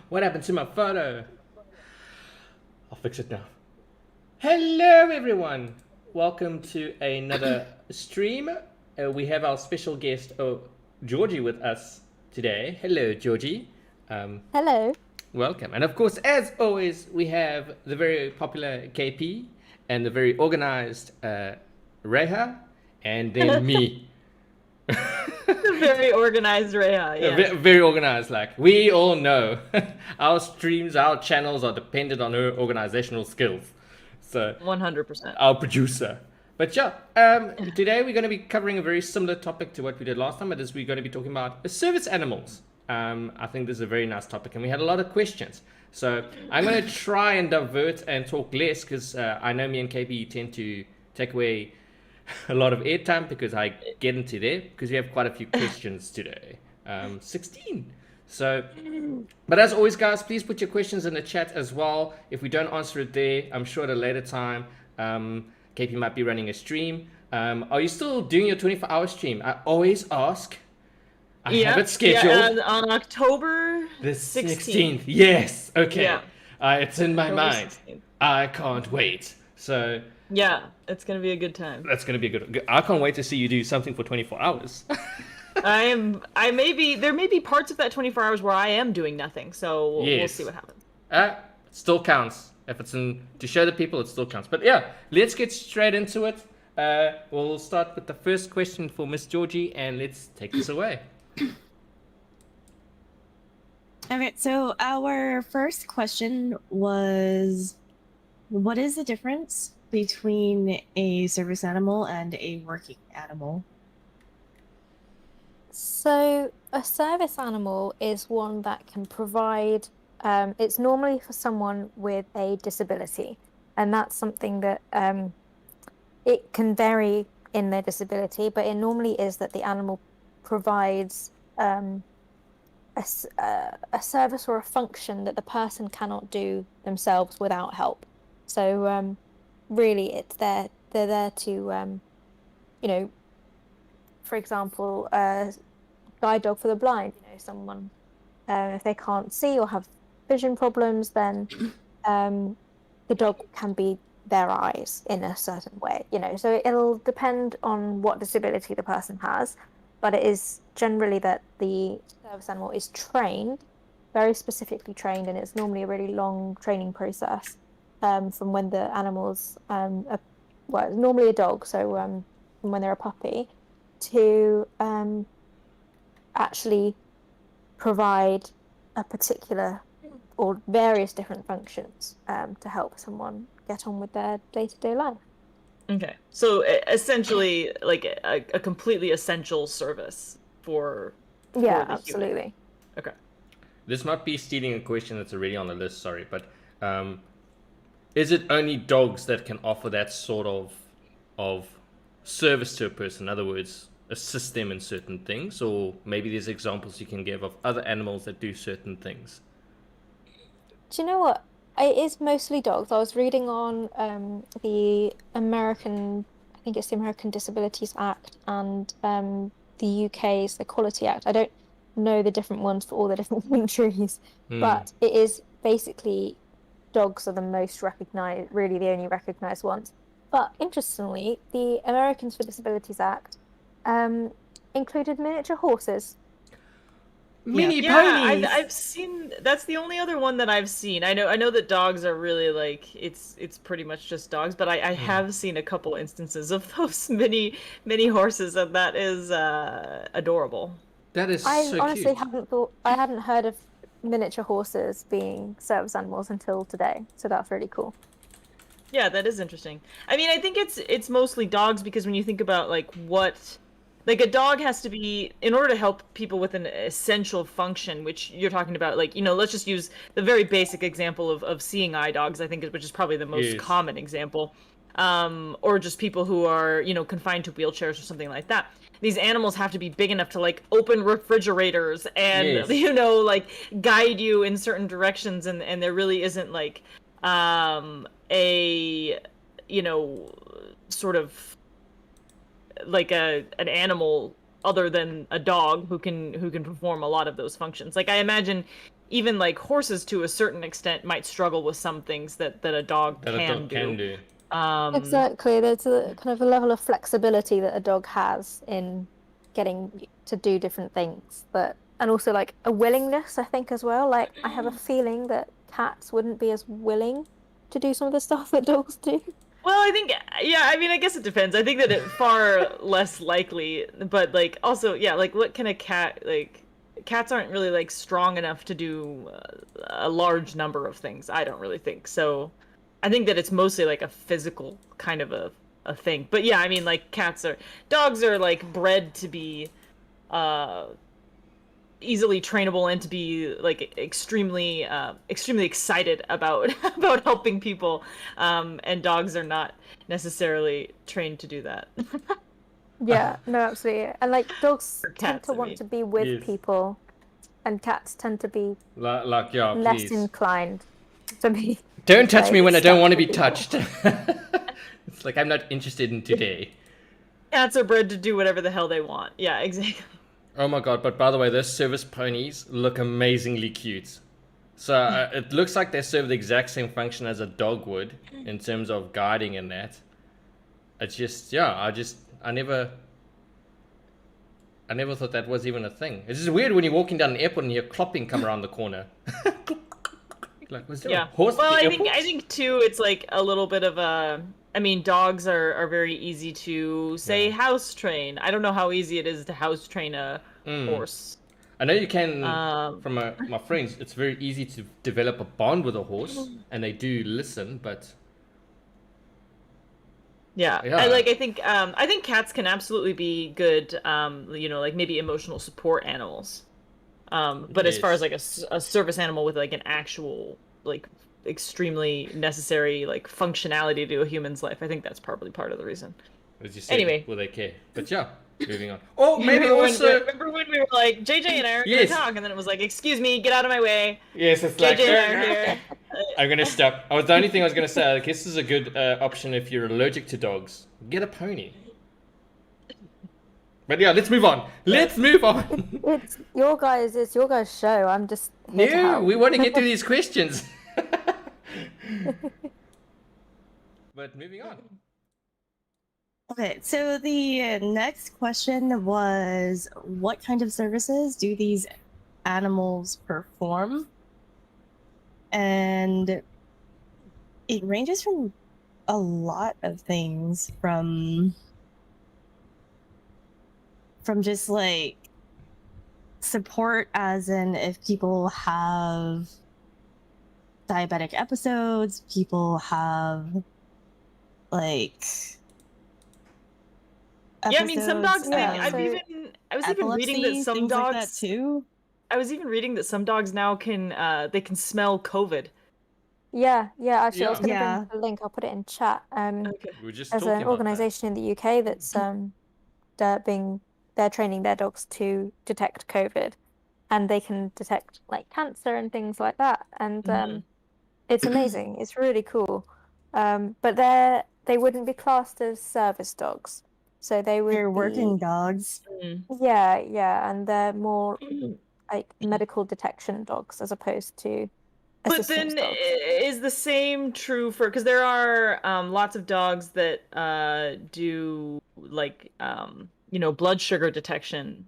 What happened to my photo? I'll fix it now. Hello, everyone. Welcome to another stream. We have our special guest, Georgie, with us today. Hello, Georgie. Hello. Welcome. And of course, as always, we have the very popular KP and the very organized Reha, and then me. Very organized Reha, yeah. Very organized. Like, we all know our streams, our channels are dependent on her organizational skills. So 100%. our producer. But yeah, today we're going to be covering a very similar topic to what we did last time. But we're going to be talking about service animals. I think this is a very nice topic, and we had a lot of questions. So I'm going to try and divert and talk less because I know me and KB tend to take away a lot of airtime because I get into there because we have quite a few questions today. 16. So, but as always, guys, please put your questions in the chat as well. If we don't answer it there, I'm sure at a later time, KP might be running a stream. Are you still doing your 24-hour stream? I always ask. I have it scheduled. Yeah, on October the 16th. Yes. Okay. Yeah. It's in my October mind. 16th. I can't wait. So Yeah, it's gonna be a good time. that's going to be a good. I can't wait to see you do something for 24 hours. there may be parts of that 24 hours where I am doing nothing, so we'll Yes. see what happens. Still counts. If it's to show the people, it still counts. But yeah, let's get straight into it. We'll start with the first question for Miss Georgie, and let's take this away. Okay, so our first question was, what is the difference between a service animal and a working animal? So a service animal is one that can provide, it's normally for someone with a disability, and that's something that it can vary in their disability, but it normally is that the animal provides a service or a function that the person cannot do themselves without help. So really they're there to, for example, guide dog for the blind, someone, if they can't see or have vision problems, then the dog can be their eyes in a certain way, so it'll depend on what disability the person has, but it is generally that the service animal is trained, very specifically trained, and it's normally a really long training process from when the animals it's normally a dog, so from when they're a puppy to actually provide a particular or various different functions to help someone get on with their day-to-day life. Okay, so essentially, like a completely essential service for yeah, the absolutely. Human. Okay. This might be stealing a question that's already on the list, sorry, but is it only dogs that can offer that sort of service to a person? In other words, assist them in certain things, or maybe there's examples you can give of other animals that do certain things. Do you know what? It is mostly dogs. I was reading on the American, I think it's the American Disabilities Act, and the UK's Equality Act. I don't know the different ones for all the different countries, but it is basically dogs are the most recognized, really the only recognized ones. But interestingly, the Americans for Disabilities Act included miniature horses. Mini Yeah, ponies. I've seen. That's the only other one that I've seen. I know that dogs are really like it's pretty much just dogs, but I have seen a couple instances of those mini horses, and that is adorable. That is I so honestly cute. I hadn't heard of miniature horses being service animals until today, so that's really cool. Yeah, that is interesting. I mean, I think it's mostly dogs because when you think about like a dog has to be, in order to help people with an essential function, which you're talking about, like, let's just use the very basic example of seeing eye dogs, I think, which is probably the most common example, or just people who are, confined to wheelchairs or something like that. These animals have to be big enough to like open refrigerators and, like guide you in certain directions. And there really isn't like, a, sort of like an animal other than a dog who can perform a lot of those functions. Like I imagine even like horses to a certain extent might struggle with some things that a dog That a can dog do. can do. Exactly. There's a kind of a level of flexibility that a dog has in getting to do different things, and also like a willingness, I think, as well. Like I have a feeling that cats wouldn't be as willing to do some of the stuff that dogs do. Well, I think, yeah, I mean, I guess it depends. I think that it far less likely, but like also, yeah, like what can a cat like? Cats aren't really like strong enough to do a large number of things. I don't really think so. I think that it's mostly like a physical kind of a thing. But yeah, I mean, like dogs are like bred to be uh easily trainable and to be like extremely excited about about helping people, and dogs are not necessarily trained to do that. Yeah, no, absolutely. And like dogs Or tend cats, to I want mean. to be with Yes. people, and cats tend to be Like, yeah, less please. inclined to be. Don't touch me when I don't stuck want to with be people. touched. It's like I'm not interested in today. Cats are bred to do whatever the hell they want. Yeah, exactly. Oh my god, but by the way, those service ponies look amazingly cute. So it looks like they serve the exact same function as a dog would in terms of guiding and that. It's just, yeah, I never thought that was even a thing. It's just weird when you're walking down an airport and you hear clopping come around the corner. Like, was there a Yeah. horse Well, at the I airport? think too, it's like a little bit of a. I mean, dogs are very easy to say Yeah. house train. I don't know how easy it is to house train a horse. I know you can, Um, from my friends, it's very easy to develop a bond with a horse, and they do listen, but Yeah. Yeah. I think cats can absolutely be good, like maybe emotional support animals. But as far as Yes. like a service animal with like an actual like extremely necessary like functionality to a human's life, I think that's probably part of the reason. as you said, Anyway. will they care? But yeah, moving on. Oh, maybe Remember when we were like JJ and I are Yes. gonna talk, and then it was like, excuse me, get out of my way. Yes, it's JJ like and I are here. I'm gonna stop. The only thing I was gonna say, I guess this is a good option if you're allergic to dogs. Get a pony. But yeah, let's move on. Let's move on. It's your guys' show. I'm just here to No, help. we want to get to these questions. But moving on. Okay, so the next question was, what kind of services do these animals perform? And it ranges from a lot of things, from just like support, as in if people have diabetic episodes, people have like Yeah, I mean some episodes dogs. Yeah, I of was even reading that epilepsy, some things dogs. like that too. I was even reading that some dogs now can they can smell COVID. Yeah, actually, I was Yeah. going to Yeah. bring the link. I'll put it in chat. Okay. We were just There's talking an about organization in the UK that's they're training their dogs to detect COVID, and they can detect like cancer and things like that. And Mhm. it's amazing. It's really cool. But they wouldn't be classed as service dogs, so they would They're be working dogs. Mm. yeah, and they're more like medical detection dogs as opposed to But assistance then dogs. is the same true for, because there are lots of dogs that do like blood sugar detection.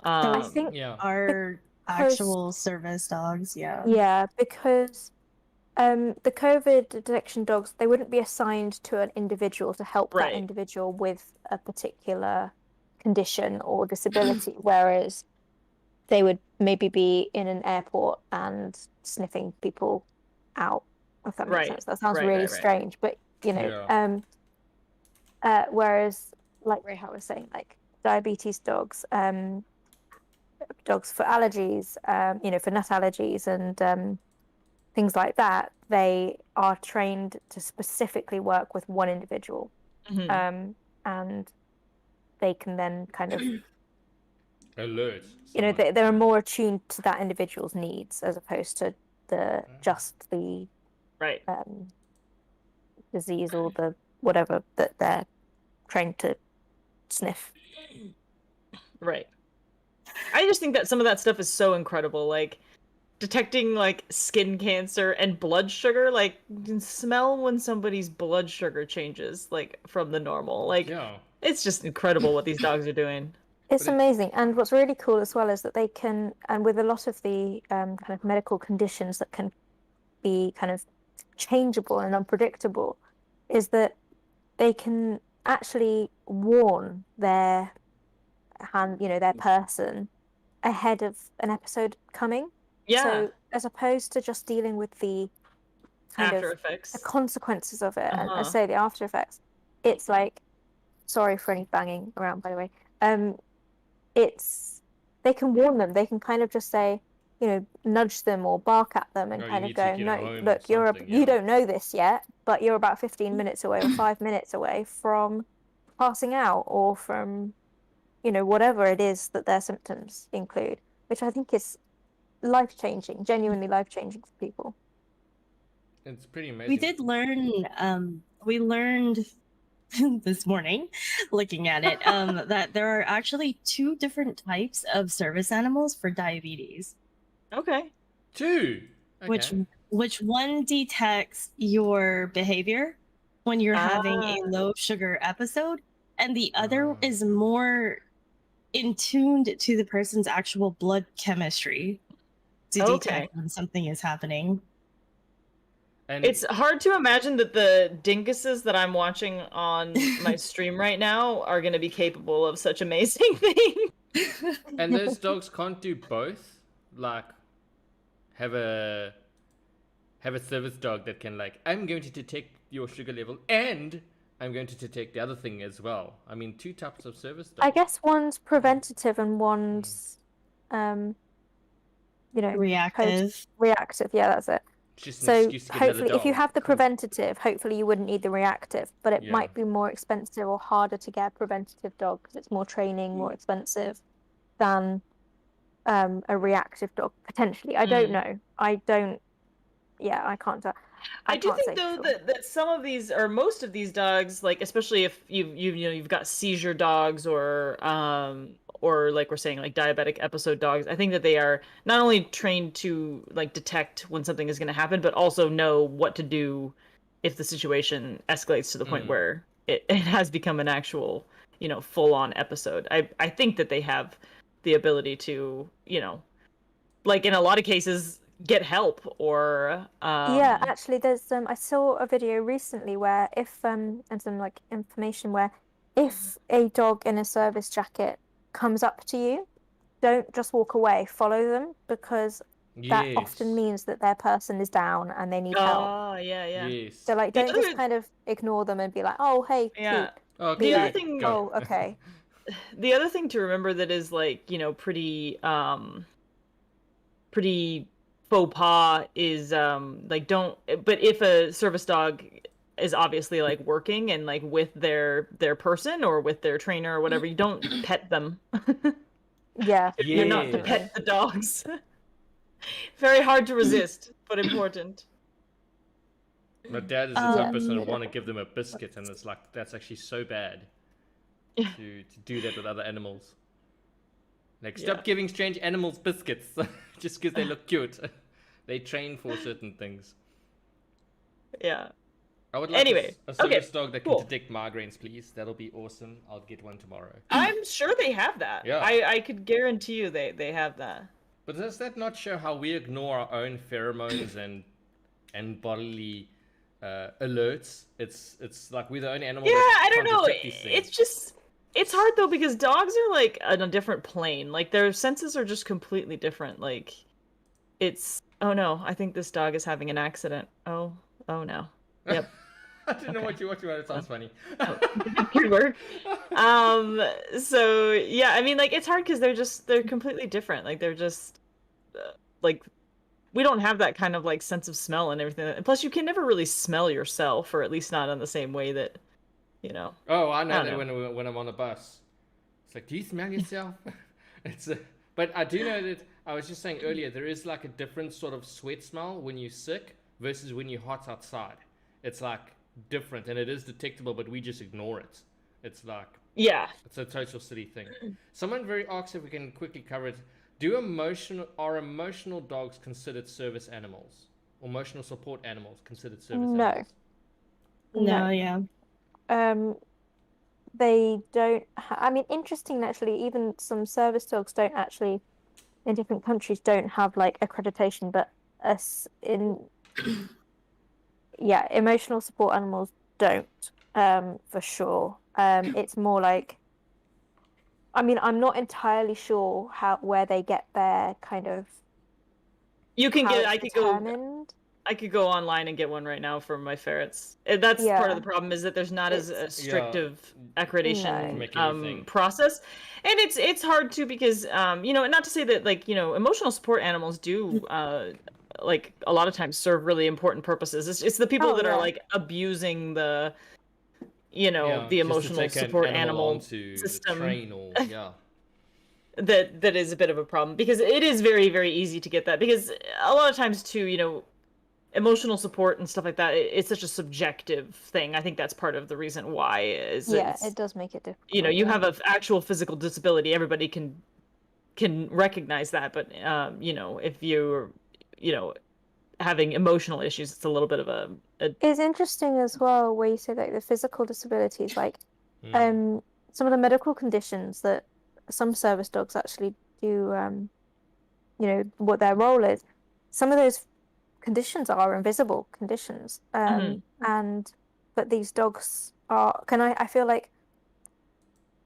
So I think Yeah. are because- actual service dogs. Yeah. yeah, because the COVID detection dogs, they wouldn't be assigned to an individual to help Right. that individual with a particular condition or disability, whereas they would maybe be in an airport and sniffing people out, if that makes Right. sense. That sounds Right, really right, right. strange, but Yeah. whereas like Reha was saying, like diabetes dogs, dogs for allergies, for nut allergies and things like that, they are trained to specifically work with one individual, Mhm. and they can then kind of Alert. they're more attuned to that individual's needs as opposed to the Right. disease or the whatever that they're trained to sniff. Right. I just think that some of that stuff is so incredible. Like, detecting like skin cancer and blood sugar. Like you can smell when somebody's blood sugar changes like from the normal. Like Yeah. it's just incredible what these dogs are doing. It's But it- amazing. And what's really cool as well is that they can, and with a lot of the kind of medical conditions that can be kind of changeable and unpredictable, is that they can actually warn their their person ahead of an episode coming. Yeah. So as opposed to just dealing with the kind After of effects. the consequences of it, and Uh-huh. say the after effects, it's like, sorry for any banging around, by the way. It's they can warn them. They can kind of just say, nudge them or bark at them and Oh, you kind of need to go, get no, home or look, something, you yeah. don't know this yet, but you're about 15 minutes away or 5 minutes away from passing out or from, whatever it is that their symptoms include, which I think is life-changing, genuinely life-changing for people. It's pretty amazing. We did learn. We learned this morning, looking at it, that there are actually 2 different types of service animals for diabetes. Okay. 2. Okay. Which one detects your behavior when you're having a Ah. low sugar episode, and the other is more in tuned to the person's actual blood chemistry to Okay. detect when something is happening. And It's hard to imagine that the dinguses that I'm watching on my stream right now are going to be capable of such amazing things. and those dogs can't do both. Like, have a service dog that can, like, I'm going to detect your sugar level and I'm going to detect the other thing as well. I mean, 2 types of service dogs. I guess one's preventative and one's, Reactive. reactive. Yeah, that's it. Just an So excuse to get another hopefully, if you dog. have the Cool. preventative, hopefully you wouldn't need the reactive, but it Yeah. might be more expensive or harder to get a preventative dog because it's more training, more expensive than a reactive dog potentially. I don't know. I can't. I do can't say think for though sure. that some of these or most of these dogs, like especially if you've got seizure dogs or like we're saying like diabetic episode dogs, I think that they are not only trained to like detect when something is going to happen, but also know what to do if the situation escalates to the point where it has become an actual full on episode. I think that they have the ability to like in a lot of cases get help or Yeah, actually, there's I saw a video recently where if and some like information where if a dog in a service jacket comes up to you, don't just walk away, follow them because that Yes. often means that their person is down and they need help. yeah. Yes. So like, The don't just other- kind of ignore them and be like, oh hey, Yeah. cute. Oh, Be The other like, thing- go. oh okay. The other thing to remember that is like pretty faux pas is like don't, but if a service dog is obviously like working and like with their person or with their trainer or whatever, you don't pet them. Yeah, You're not to Yes. pet the dogs. Very hard to resist, but important. My dad is the type of person who want to give them a biscuit, and it's like that's actually so bad to do that with other animals. Like, stop Yeah. giving strange animals biscuits just because they look cute. They train for certain things. Yeah. I would like Anyway, a service okay, dog that cool. can detect migraines, please. That'll be awesome. I'll get one tomorrow. I'm sure they have that. Yeah. I could guarantee you they have that. But does that not show how we ignore our own pheromones and bodily alerts? It's like we're the only animal. Yeah, that I don't can't know. detect these things. It's hard though because dogs are like on a different plane. Like their senses are just completely different. Like oh no, I think this dog is having an accident. Oh no. Yep. I didn't know what you about. It sounds funny. Good work. So yeah, I mean like it's hard because they're completely different. Like they're just like we don't have that kind of like sense of smell and everything. And plus you can never really smell yourself, or at least not in the same way that Oh, I know I that don't when I'm on a bus. It's like, do you smell yourself? But I do know that I was just saying earlier, there is like a different sort of sweat smell when you're sick versus when you're hot outside. It's like different and it is detectable, but we just ignore it. It's like Yeah. it's a total silly thing. Someone very asked if we can quickly cover it. Are emotional dogs considered service animals? Or emotional support animals considered service No. animals? No, No. yeah. They don't. I mean, interesting actually. Even some service dogs don't actually, in different countries, don't have like accreditation, but us in yeah, emotional support animals don't, for sure. It's more like, I mean, I'm not entirely sure where they get their kind of You can how get. it's determined. I could go online and get one right now for my ferrets. That's part of the Yeah, problem is that there's not as it's a strict accreditation Make everything. process, and it's hard too because not to say that like emotional support animals do like a lot of times serve really important purposes. It's the people Oh, that are yeah. like abusing the Yeah, the just to emotional take an support animal animal onto the system train or yeah. that is a bit of a problem because it is very very easy to get that because a lot of times too emotional support and stuff like that it's such a subjective thing. I think that's part of the reason why is yeah, it's, it does make it difficult. you yeah. have an actual physical disability, everybody can recognize that, but if you're having emotional issues, it's a little bit of a It's interesting as well where you say like the physical disabilities, like Mm. some of the medical conditions that some service dogs actually do, what their role is. Some of those conditions are invisible conditions, and but these dogs are. I feel like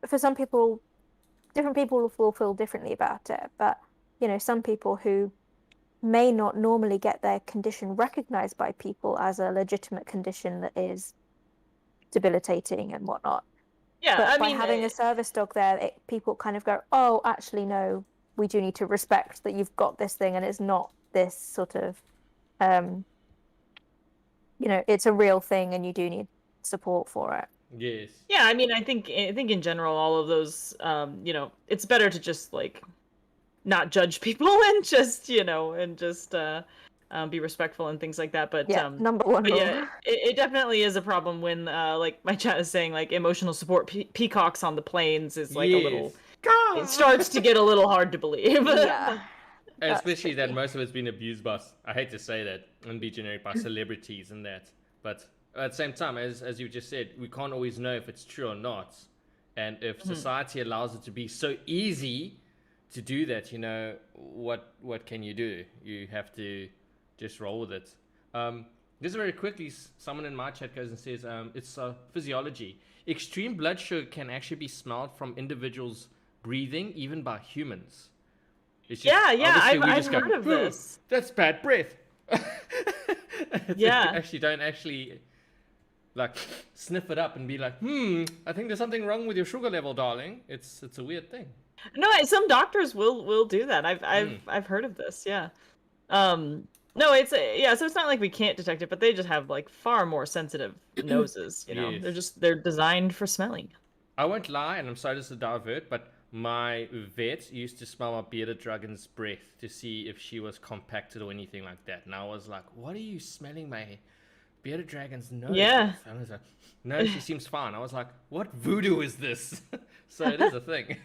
for some people, different people will feel differently about it, but some people who may not normally get their condition recognized by people as a legitimate condition that is debilitating and whatnot. yeah. But I by mean, having a service dog there, people kind of go, oh, actually, no, we do need to respect that you've got this thing and it's not this sort of, it's a real thing and you do need support for it. Yes. yeah. I mean, I think in general, all of those, it's better to just like not judge people and just be respectful and things like that. But Yeah, number one but rule. yeah, it definitely is a problem when like my chat is saying like emotional support peacocks on the planes is like a little. It starts to get a little hard to believe. Yeah. That's Especially that tricky. most of it's been abused by, I hate to say that, and be generic, by celebrities and that. But at the same time, as you just said, we can't always know if it's true or not. And if society allows it to be so easy to do that, what can you do? You have to just roll with it. Just very quickly, someone in my chat goes and says, it's physiology. Extreme blood sugar can actually be smelled from individuals breathing, even by humans. It's just, I've go, heard of this. That's bad breath. Yeah. Actually, don't actually like sniff it up and be like, I think there's something wrong with your sugar level, darling. It's a weird thing. No, some doctors will do that. I've heard of this. Yeah. No, it's so it's not like we can't detect it, but they just have like far more sensitive noses. Yes. They're designed for smelling. I won't lie, and I'm sorry to divert, but my vet used to smell my bearded dragon's breath to see if she was compacted or anything like that. And I was like, what are you smelling my bearded dragon's nose Yeah. with? And I was like, no, she seems fine. I was like, what voodoo is this? So it is a thing.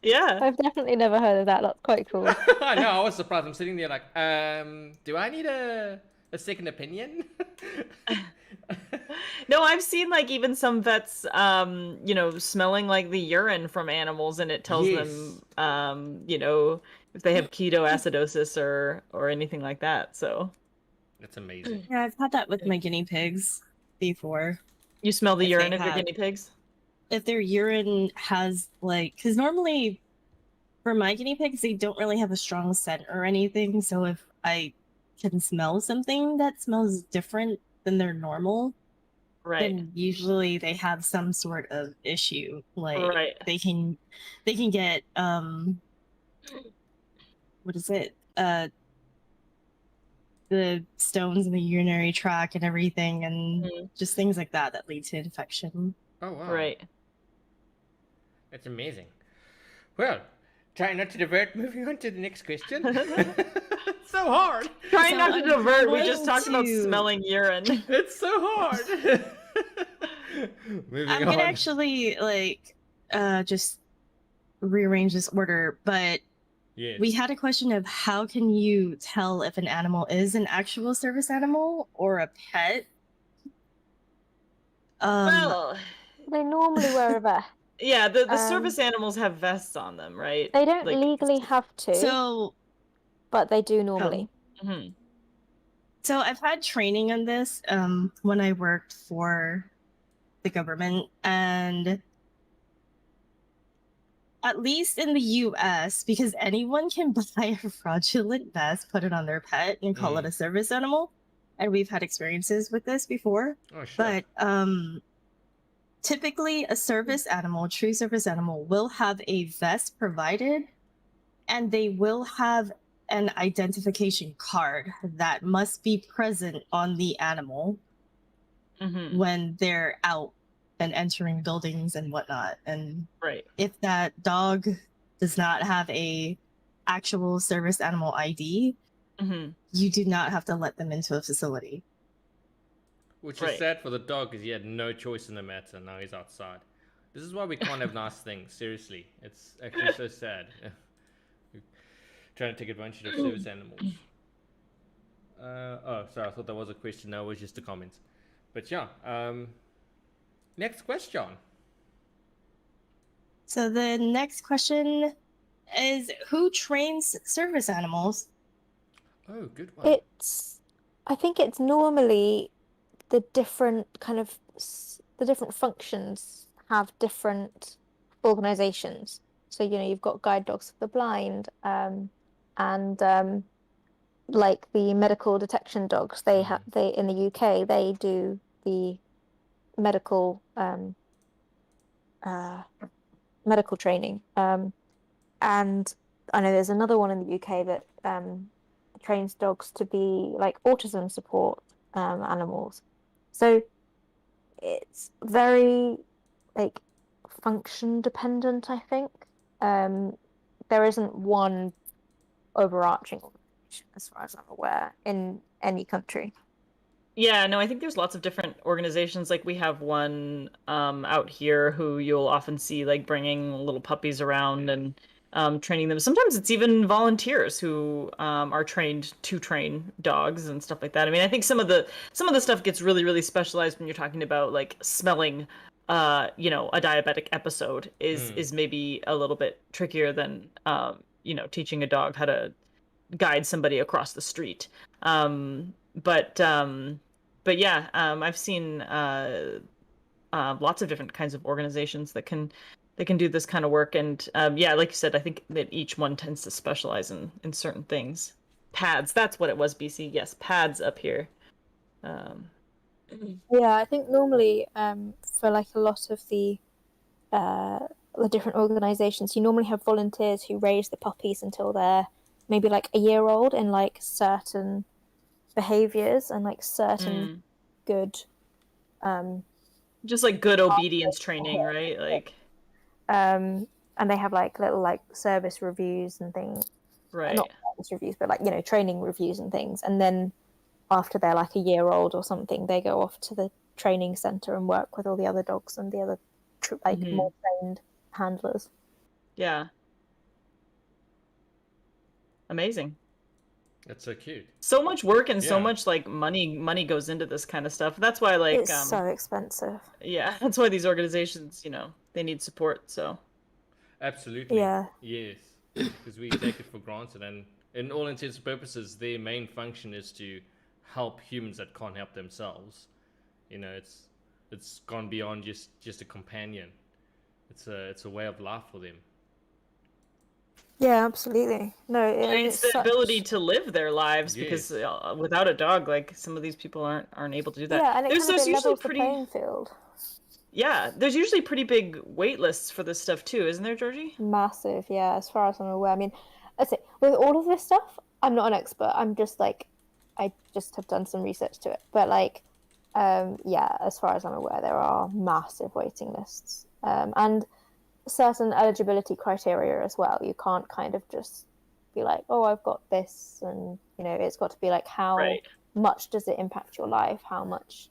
Yeah. I've definitely never heard of that. That's quite cool. I know, I was surprised. I'm sitting there like, do I need a second opinion? No, I've seen like even some vets, smelling like the urine from animals, and it tells them, if they have ketoacidosis or anything like that. So That's amazing. Yeah, I've had that with my guinea pigs before. you smell the If urine they of your have- guinea pigs? If their urine has like, because normally for my guinea pigs, they don't really have a strong scent or anything. So if I can smell something that smells different than their normal, Right. then usually they have some sort of issue. Like Right. they can get what is it? The stones in the urinary tract and everything, and just things like that lead to infection. Oh, wow. Right. That's amazing. Well, try not to divert. Moving on to the next question. It's so hard. Trying So not to I'm divert. We going just talked about to- smelling urine. It's so hard. Moving I'm on. gonna actually just rearrange this order, but Yes. we had a question of how can you tell if an animal is an actual service animal or a pet? Well, They normally wear a vest. yeah, the Um, service animals have vests on them, right? They don't Like, legally have to, so but they do normally. mhm. So I've had training on this when I worked for the government, and at least in the US, because anyone can buy a fraudulent vest, put it on their pet, and call it a service animal. And we've had experiences with this before. Oh, shit. But typically, a service animal, true service animal, will have a vest provided, and they will have an identification card that must be present on the animal when they're out and entering buildings and whatnot. And Right. if that dog does not have a actual service animal ID, you do not have to let them into a facility. Which Right. is sad for the dog because he had no choice in the matter. Now he's outside. This is why we can't have nice things. Seriously, it's actually so sad. Trying to take advantage of service animals. Oh, sorry. I thought that was a question. No, it was just a comment. But yeah. Next question. So the next question is, who trains service animals? Oh, good one. I think it's normally the different kind of the different functions have different organizations. So you've got guide dogs for the blind, and like the medical detection dogs. They in the UK they do the medical medical training. And I know there's another one in the UK that trains dogs to be like autism support animals. So it's very like function dependent, I think. There isn't one overarching organization, as far as I'm aware, in any country. Yeah, no, I think there's lots of different organizations. Like we have one out here who you'll often see like bringing little puppies around and training them. Sometimes it's even volunteers who are trained to train dogs and stuff like that. I mean, I think some of the stuff gets really, really specialized when you're talking about like smelling, a diabetic episode is maybe a little bit trickier than teaching a dog how to guide somebody across the street. But yeah, I've seen lots of different kinds of organizations that can do this kind of work. And yeah, like you said, I think that each one tends to specialize in certain things. Pads, that's what it was, BC. Yes, pads up here. Yeah, I think normally for like a lot of the different organizations, you normally have volunteers who raise the puppies until they're maybe like a year old in like certain behaviors and like certain good just like good obedience training, right? Like and they have like little like service reviews and things, right? Not service reviews, but like training reviews and things. And then after they're like a year old or something, they go off to the training center and work with all the other dogs and the other more trained handlers. Yeah. Amazing. That's so cute. So much work and so much like money goes into this kind of stuff. That's why like it's so expensive. Yeah, that's why these organizations, they need support. So absolutely. Yeah. Yes. Because we take it for granted, and in all intents and purposes, their main function is to help humans that can't help themselves. It's gone beyond just a companion. It's a way of life for them. Yeah, absolutely. No, it's the ability to live their lives, because without a dog, like some of these people aren't able to do that. Yeah, and there's usually levels the playing field. Yeah, there's usually pretty big wait lists for this stuff too, isn't there, Georgie? Massive, yeah. As far as I'm aware, I mean, let's say with all of this stuff, I'm not an expert. I'm just like, I just have done some research to it. But like, yeah, as far as I'm aware, there are massive waiting lists, and certain eligibility criteria as well. You can't kind of just be like, oh, I've got this, and it's got to be like, how much does it impact your life? How much?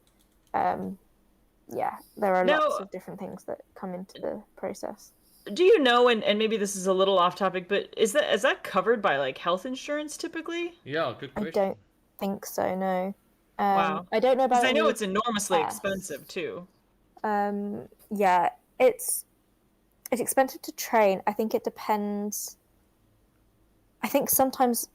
Yeah, there are lots of different things that come into the process. do you know, and maybe this is a little off topic, but is that covered by like health insurance typically? Yeah, good I question. don't think so. No. Wow. I don't know about Because I know any it's enormously tests. expensive too. Yeah, it's expensive to train. I think it depends. I think sometimes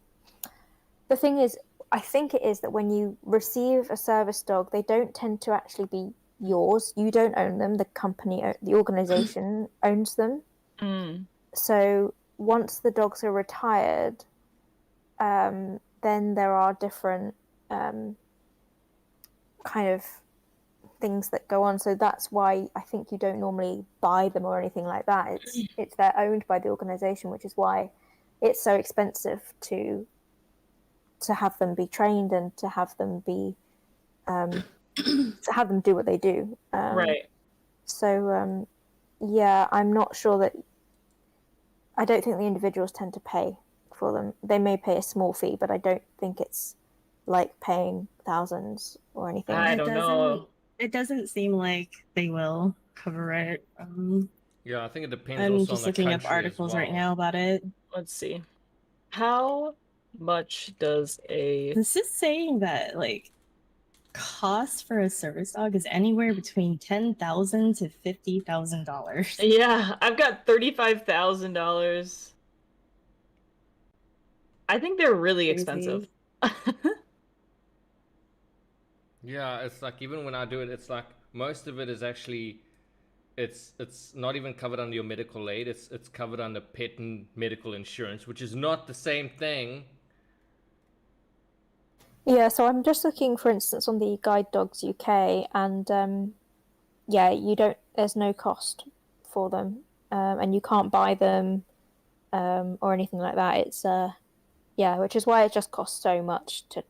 the thing is, I think it is that when you receive a service dog, they don't tend to actually be yours. You don't own them. The company, the organization owns them. Mm. So once the dogs are retired, then there are different kind of things that go on. So that's why I think you don't normally buy them or anything like that. It's they're owned by the organization, which is why it's so expensive to have them be trained and to have them be to have them do what they do. Right. So yeah, I'm not sure that. I don't think the individuals tend to pay for them. They may pay a small fee, but I don't think it's like paying thousands or anything. I don't know. It doesn't seem like they will cover it. Yeah, I think it depends I'm also just on the looking up country as articles well. right now about it. Let's see. How much does a This is saying that like cost for a service dog is anywhere between $10,000 to $50,000. Yeah, I've got $35,000. I think they're really expensive. Yeah, it's like even when I do it, it's like most of it is actually it's not even covered under your medical aid. It's covered under pet and medical insurance, which is not the same thing. Yeah, so I'm just looking, for instance, on the Guide Dogs UK, and yeah, you don't. There's no cost for them, and you can't buy them or anything like that. It's yeah, which is why it just costs so much to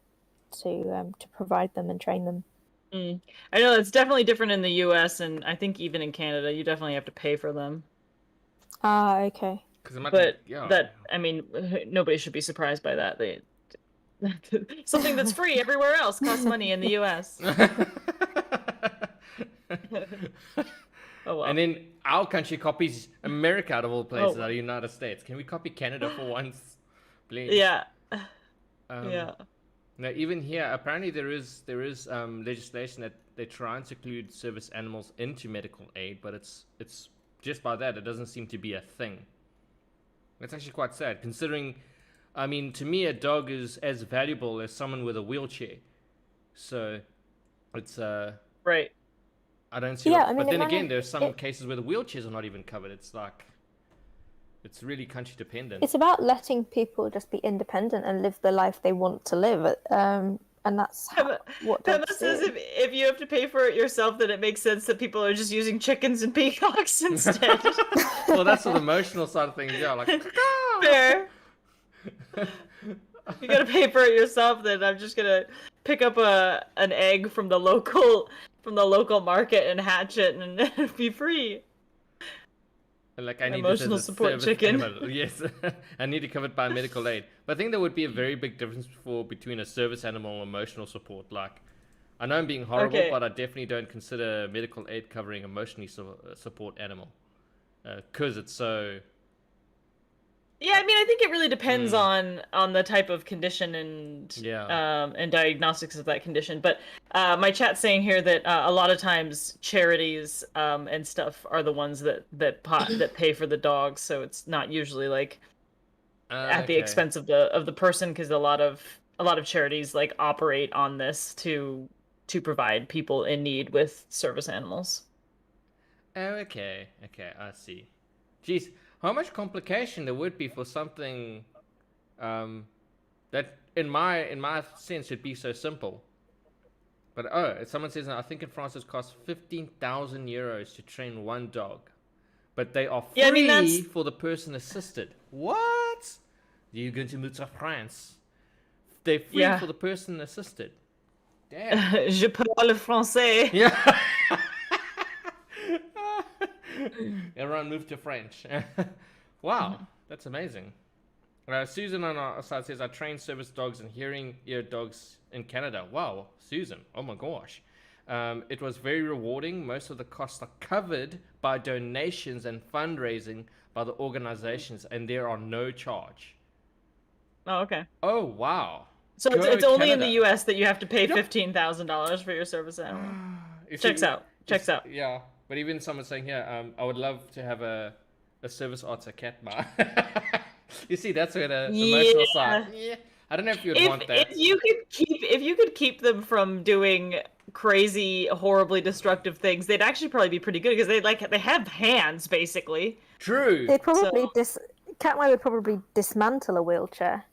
provide them and train them. I know it's definitely different in the US, and I think even in Canada, you definitely have to pay for them. Ah, okay. But that, I mean, nobody should be surprised by that. Something that's free everywhere else costs money in the US. Oh well. And then our country copies America out of all places, out of the United States. Can we copy Canada for once, please? Yeah. Yeah. Now, even here, apparently there is legislation that they're trying to include service animals into medical aid, but it's just by that, it doesn't seem to be a thing. That's actually quite sad, considering, I mean, to me, a dog is as valuable as someone with a wheelchair. So, it's right. I don't see. Yeah, what, I mean, but then again, there's some cases where the wheelchairs are not even covered. It's like, it's really country dependent. It's about letting people just be independent and live the life they want to live. And that's what dogs do. Says if you have to pay for it yourself, then it makes sense that people are just using chickens and peacocks instead. Well, that's the emotional side of things. Yeah, like fair. You gotta pay for it yourself. Then I'm just gonna pick up an egg from the local market and hatch it and be free. Like I need emotional this as a support service chicken. animal. Yes, I need to cover it by medical aid. But I think there would be a very big difference between a service animal and emotional support. Like, I know I'm being horrible, but I definitely don't consider medical aid covering emotionally support animal, because it's so. Yeah, I mean, I think it really depends on the type of condition and diagnostics of that condition. But my chat's saying here that a lot of times charities and stuff are the ones that pay for the dogs, so it's not usually like at the expense of the person, because a lot of charities like operate on this to provide people in need with service animals. Oh, okay, I see. Jeez. How much complication there would be for something that, in my sense, should be so simple. But someone says, I think in France it costs 15,000 euros to train one dog, but they are free for the person assisted. What? You're going to move to France? They're free for the person assisted. Damn. Je parle français. Yeah. Everyone moved to French. Wow, that's amazing. Susan on our side says, I train service dogs and hearing ear dogs in Canada. Wow, Susan. Oh my gosh. It was very rewarding. Most of the costs are covered by donations and fundraising by the organizations, and there are no charge. Oh, okay. Oh, wow. So Go it's only in the Canada. U.S. that you have to pay Yep. $15,000 for your service animal. If Checks you- out. Checks out. Yeah, but even someone saying here, I would love to have a service otter cat bar. You see, that's where the emotional side. Yeah, I don't know if you'd want that. If you could keep them from doing crazy, horribly destructive things, they'd actually probably be pretty good because they have hands basically. True. They'd probably Katmai would probably dismantle a wheelchair.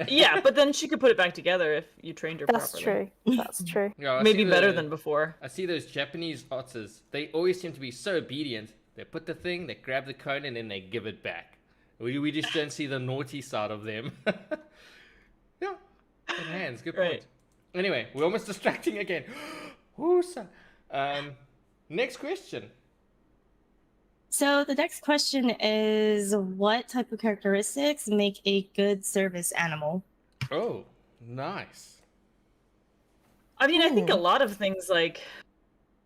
Yeah, but then she could put it back together if you trained her That's properly. true. That's true. Yeah, I Maybe see better than before. I see those Japanese otters. They always seem to be so obedient. They put the thing, they grab the cone, and then they give it back. We just don't see the naughty side of them. Yeah, good hands, good point. Right. Anyway, we're almost distracting again. Woosa. Next question. So the next question is, what type of characteristics make a good service animal? Oh, nice. I mean, I think a lot of things like,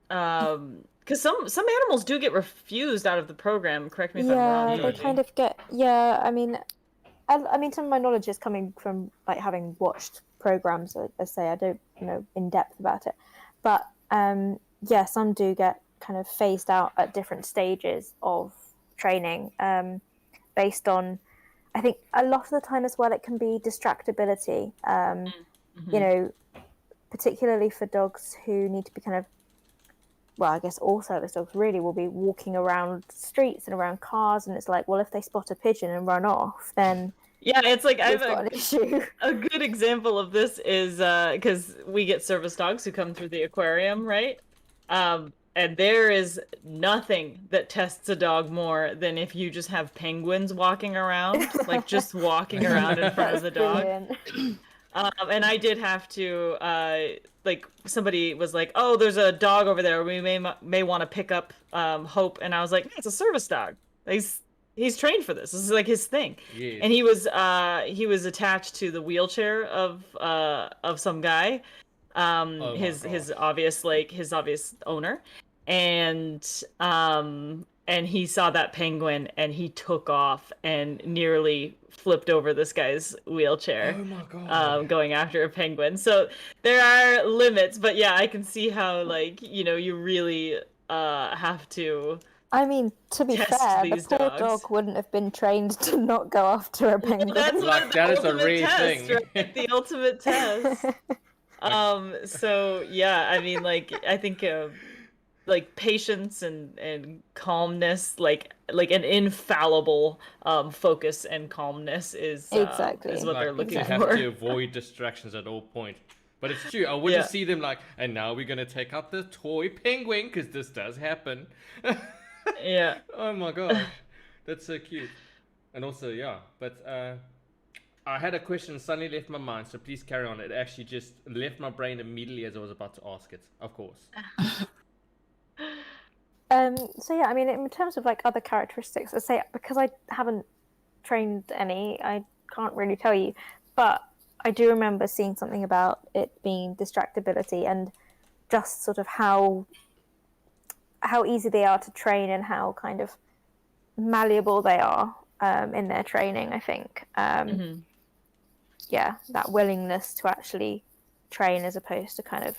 because some animals do get refused out of the program. Correct me if I'm wrong. Yeah, they Really? kind of get. Yeah, I mean, some of my knowledge is coming from like having watched programs. I say I don't know in depth about it, but yeah, some do get kind of phased out at different stages of training, based on. I think a lot of the time as well, it can be distractibility. You know, particularly for dogs who need to be kind of. Well, I guess all service dogs really will be walking around streets and around cars, and it's like, well, if they spot a pigeon and run off, then Yeah, it's like we've I've got an issue. a good example of this is because we get service dogs who come through the aquarium, right? And there is nothing that tests a dog more than if you just have penguins walking around, like just walking around in front of the dog. Brilliant. And I did have to, like, somebody was like, "Oh, there's a dog over there. We may want to pick up Hope," and I was like, "It's a service dog. He's trained for this. This is like his thing." Yes. And he was attached to the wheelchair of some guy, my his obvious owner, and he saw that penguin and he took off and nearly flipped over this guy's wheelchair. Oh my god. Going after a penguin. So there are limits, but yeah, I can see how, like, you really have to. I mean, to be Test fair, the these poor dogs. dog wouldn't have been trained to not go after a penguin. That's Like, the that is a ultimate rare test, thing. right? The ultimate test. So yeah, I mean, like, I think like patience and calmness, like an infallible focus and calmness is Exactly. is what they're Like, looking you have for. to avoid distractions at all point. But it's true. I wouldn't Yeah. see them like, and now we're gonna take out the toy penguin because this does happen. Yeah. Oh my gosh, that's so cute. And also, yeah. But I had a question suddenly left my mind, so please carry on. It actually just left my brain immediately as I was about to ask it. Of course. So yeah, I mean, in terms of like other characteristics, I say because I haven't trained any, I can't really tell you. But I do remember seeing something about it being distractibility and just sort of how easy they are to train and how kind of malleable they are in their training. I think, yeah, that willingness to actually train as opposed to kind of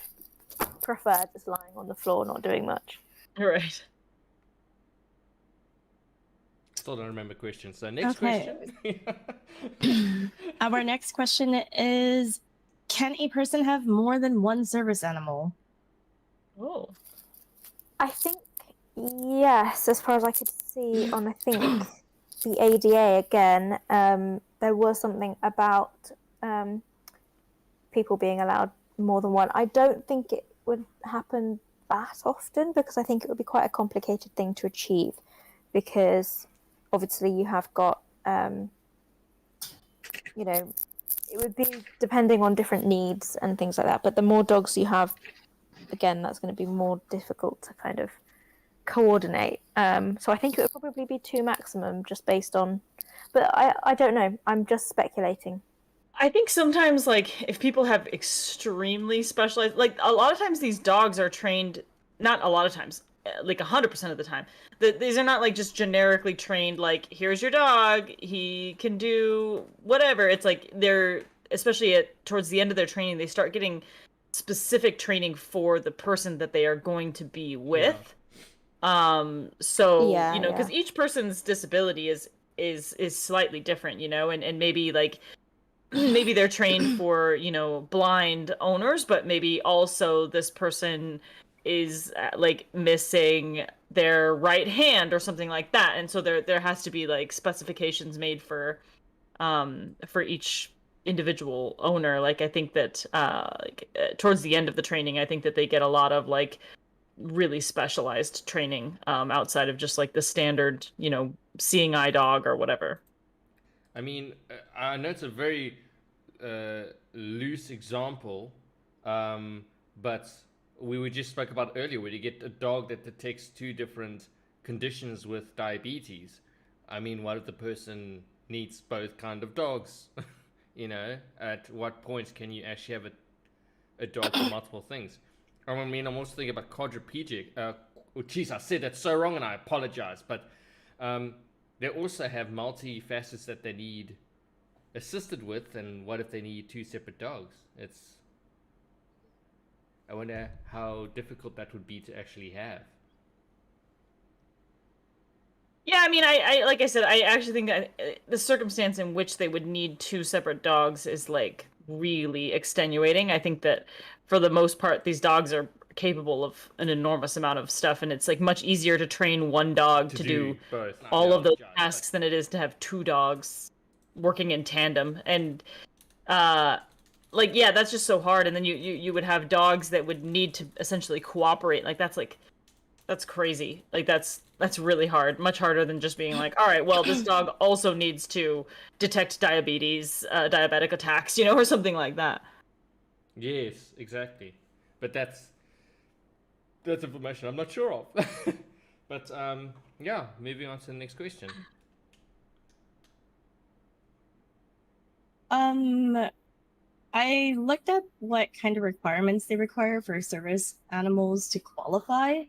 prefer just lying on the floor not doing much. Right. Still don't remember questions. So next Okay. question. Our next question is, can a person have more than one service animal? Oh. I think yes, as far as I could see on, I think the ADA again, there was something about people being allowed more than one. I don't think it would happen that often because I think it would be quite a complicated thing to achieve because obviously you have got, you know, it would be depending on different needs and things like that. But the more dogs you have, again, that's going to be more difficult to kind of coordinate. So I think it would probably be 2 maximum just based on, but I don't know. I'm just speculating. I think sometimes, like, if people have extremely specialized, like, a lot of times these dogs are trained, not a lot of times, like 100% of the time. These are not like just generically trained, like, here's your dog, he can do whatever. It's like they're, especially towards the end of their training, they start getting specific training for the person that they are going to be Yeah. with. So, Yeah, because yeah. each person's disability is slightly different, and maybe like maybe they're trained for blind owners, but maybe also this person is like missing their right hand or something like that, and so there has to be like specifications made for each individual owner. Like I think that towards the end of the training, I think that they get a lot of like really specialized training outside of just like the standard seeing eye dog or whatever. I mean, I know it's a very loose example, but we just spoke about earlier where you get a dog that detects two different conditions with diabetes. I mean, what if the person needs both kind of dogs? At what point can you actually have a dog for multiple things? I mean, I'm also thinking about quadriplegic. Oh, geez, I said that so wrong, and I apologize. But they also have multi-facets that they need assisted with, and what if they need two separate dogs? I wonder how difficult that would be to actually have. Yeah, I mean, I like I said, I actually think that the circumstance in which they would need two separate dogs is like really extenuating. I think that for the most part, these dogs are capable of an enormous amount of stuff, and it's like much easier to train one dog To to do do both. I all of those apologize, tasks than it is to have two dogs working in tandem. And uh like yeah, that's just so hard. And then you would have dogs that would need to essentially cooperate. That's crazy. Like that's really hard. Much harder than just being like, all right, well, this dog also needs to detect diabetes, diabetic attacks, or something like that. yes, exactly. But that's information I'm not sure of. But yeah, moving on to the next question. I looked up what kind of requirements they require for service animals to qualify,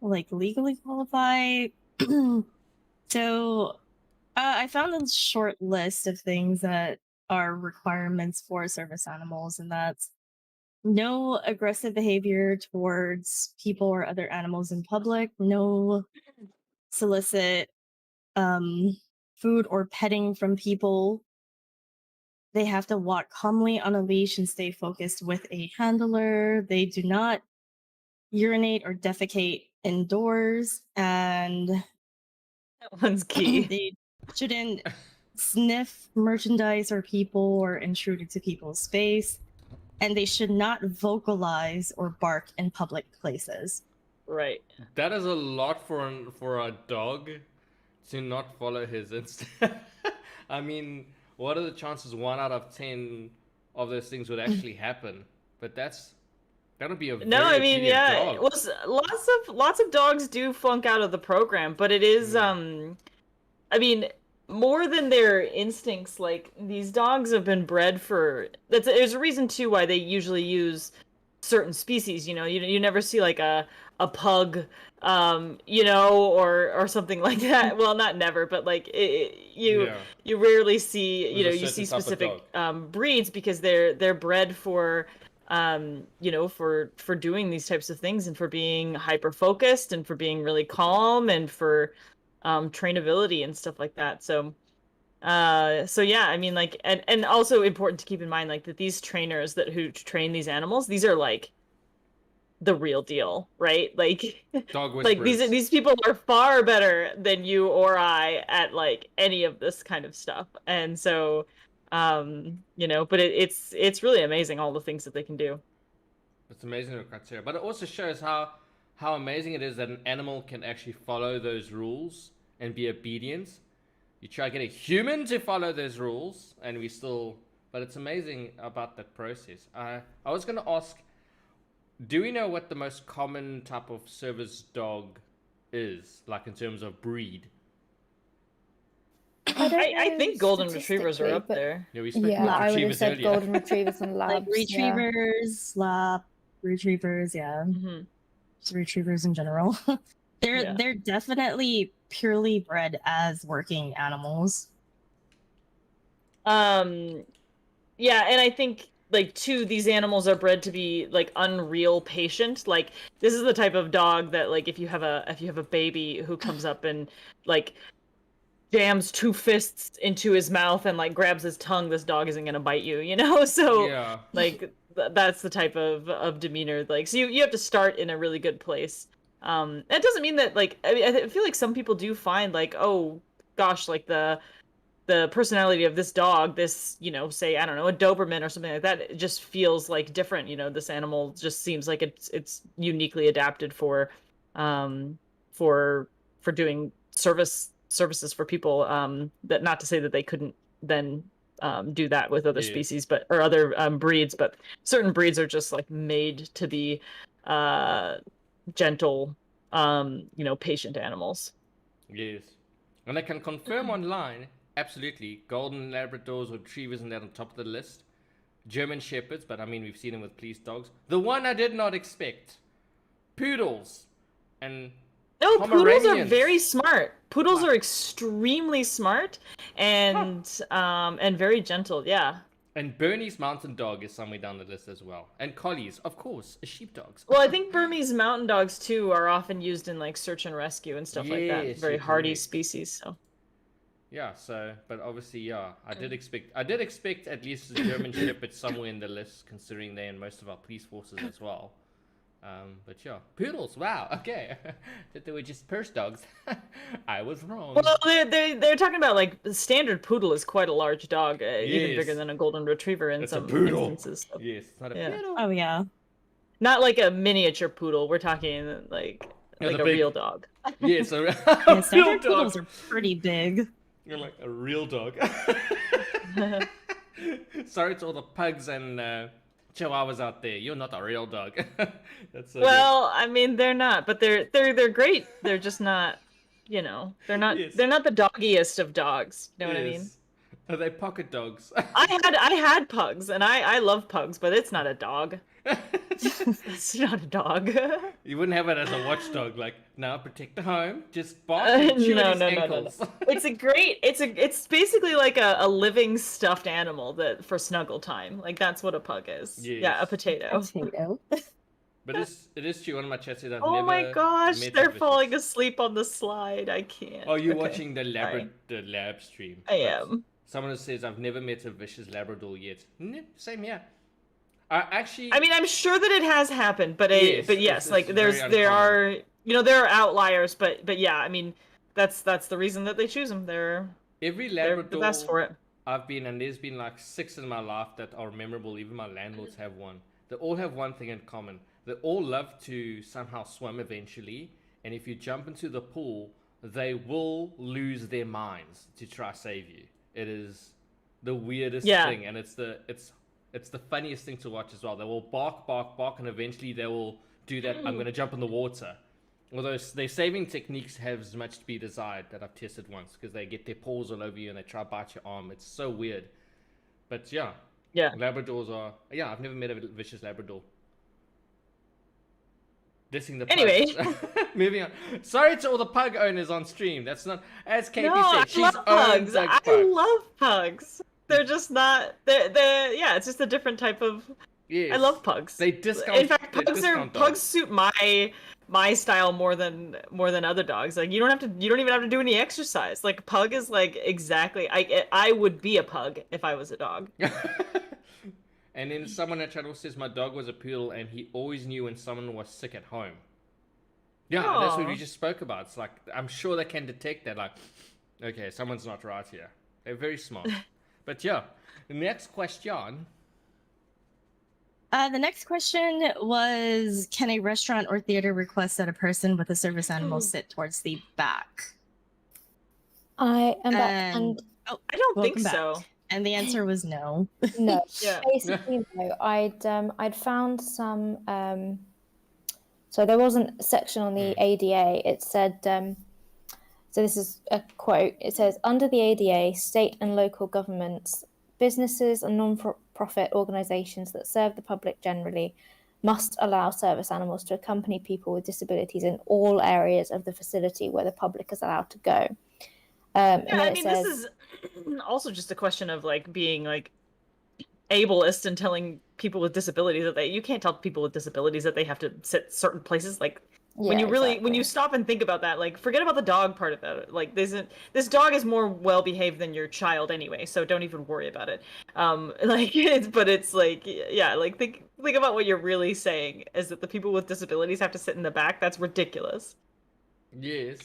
like legally qualify. So I found a short list of things that are requirements for service animals, and that's no aggressive behavior towards people or other animals in public, no solicit um, food or petting from people. They have to walk calmly on a leash and stay focused with a handler. They do not urinate or defecate indoors, and That one's key. they shouldn't sniff merchandise or people or intrude into people's space. And they should not vocalize or bark in public places. Right. That is a lot for a dog to not follow his instinct. I mean, what are the chances 1 out of 10 of those things would actually happen? But that would be a No, very I mean, obedient yeah, dog. well, lots of dogs do flunk out of the program, but it is I mean, more than their instincts, like these dogs have been bred for there's a reason too why they usually use certain species, you never see like a pug or something like that. Well, not never, but like Yeah, you rarely see, there's a you certain see type of specific dog. breeds because they're bred for for doing these types of things and for being hyper focused and for being really calm and for trainability and stuff like that. So yeah, I mean, like, and also important to keep in mind, like, that these trainers who train these animals, these are like the real deal, right? Like, Dog like whisperers. these people are far better than you or I at like any of this kind of stuff. And so but it's really amazing all the things that they can do. It's amazing the criteria, but it also shows how amazing it is that an animal can actually follow those rules and be obedient. You try to get a human to follow those rules, and we still. But it's amazing about that process. I was going to ask, do we know what the most common type of service dog is, like in terms of breed? I don't I know think golden retrievers are statistically, up but there. Yeah, we spoke yeah, about I would have retrievers said earlier. golden retrievers and labs. Like retrievers, lap retrievers, yeah. Hmm. Just retrievers in general. Yeah. They're definitely purely bred as working animals. Yeah, and I think like too, these animals are bred to be like unreal patient. Like this is the type of dog that like if you have a baby who comes up and like jams two fists into his mouth and like grabs his tongue, this dog isn't gonna bite you, you know? So Yeah. like that's the type of demeanor. Like so you have to start in a really good place. That doesn't mean that like I mean, I feel like some people do find like, oh gosh, like the personality of this dog, this, you know, say, I don't know, a Doberman or something like that, it just feels like different. You know, this animal just seems like it's uniquely adapted for for doing services for people. That not to say that they couldn't then do that with other Yeah. species, but or other breeds, but certain breeds are just like made to be gentle, you know, patient animals. Yes. And I can confirm online, absolutely, golden Labradors or retrievers and that on top of the list. German Shepherds, but I mean, we've seen them with police dogs. The one I did not expect, Poodles. And No, poodles are Pomeranians. very smart. Poodles Wow. are extremely smart and very gentle. Yeah. And Bernese Mountain Dog is somewhere down the list as well. And Collies, of course, sheepdogs. Well, I think Burmese mountain dogs too are often used in like search and rescue and stuff like that. Yes, Very you're hardy correct. species. So Yeah, so, but obviously, yeah, I did expect at least a German Shepherd somewhere in the list, considering they're in most of our police forces as well. But yeah, Poodles, wow, okay. That they were just purse dogs. I was wrong. well, they're talking about like the standard poodle is quite a large dog, even Yes. bigger than a golden retriever in It's a some poodle. instances. So. Yes, it's not a Yeah. poodle. Oh yeah. Not like a miniature poodle. We're talking like Yeah, like the a big- real dog. Yes, a Yeah, real standard dog. poodles are pretty big. You're like a real dog. Sorry to all the pugs and chihuahuas out there. You're not a real dog. That's so Well, I mean, they're not, but they're great. They're just not, you know, Yes. they're not the doggiest of dogs. You know what I mean? Yes. Are they pocket dogs? I had pugs, and I love pugs, but it's not a dog. It's not a dog. You wouldn't have it as a watchdog, like, now protect the home, just bark and chew no, his no, no, no, ankles. it's basically like a living stuffed animal that for snuggle time. Like that's what a pug is. Yeah, a Yes. potato. Potato. But it is true, one of my chats said I've Oh never my gosh, met a they're vicious- falling asleep on the slide. I can't. Oh, you're Okay, watching the sorry. lab stream. I But am. Someone says I've never met a vicious Labrador yet. Same here. Actually, I mean, I'm sure that it has happened, but Yes, but it's yes, just like very there are uncommon. there are outliers, but yeah, I mean that's the reason that they choose them. They're every they're Labrador the best for it. I've been, and there's been like 6 in my life that are memorable. Even my landlords have one. They all have one thing in common. They all love to somehow swim eventually, and if you jump into the pool, they will lose their minds to try save you. It is the weirdest Yeah. thing, and it's the funniest thing to watch as well. They will bark, and eventually they will do that. I'm gonna jump in the water. Although their saving techniques have as much to be desired that I've tested once, because they get their paws all over you and they try to bite your arm. It's so weird. But yeah, Yeah. Labradors are... Yeah, I've never met a vicious Labrador. Dissing the Anyway. pugs. Moving on. Sorry to all the pug owners on stream. That's not... As KP No, said, I she's love owned pugs. a I pug. love pugs. They're just not. They're yeah. It's just a different type of. Yes. I love pugs. They discount... In fact, they discount pugs dogs. suit my style more than other dogs. Like you don't even have to do any exercise. Like pug is like exactly. I would be a pug if I was a dog. And then someone in the channel says my dog was a poodle and he always knew when someone was sick at home. Yeah, that's what Aw. we just spoke about. It's like, I'm sure they can detect that, like, okay, someone's not right here. They're very smart. But yeah, the next question. The next question was, can a restaurant or theater request that a person with a service animal sit towards the back? I am back, And and oh, I don't welcome think back. so. And the answer was no. no. Yeah. Basically, no. I'd found some. So there wasn't a section on the ADA. It said So this is a quote. It says, under the ADA, state and local governments, businesses and non-profit organisations that serve the public generally must allow service animals to accompany people with disabilities in all areas of the facility where the public is allowed to go. And Yeah, then I it mean, says, this is also just a question of like being like ableist and telling people with disabilities that you can't tell people with disabilities that they have to sit certain places. Like when yeah, you really when exactly. you stop and think about that, like forget about the dog part of that. Like this dog is more well behaved than your child anyway, so don't even worry about it. Like it's like yeah, like think about what you're really saying is that the people with disabilities have to sit in the back. That's ridiculous. Yes.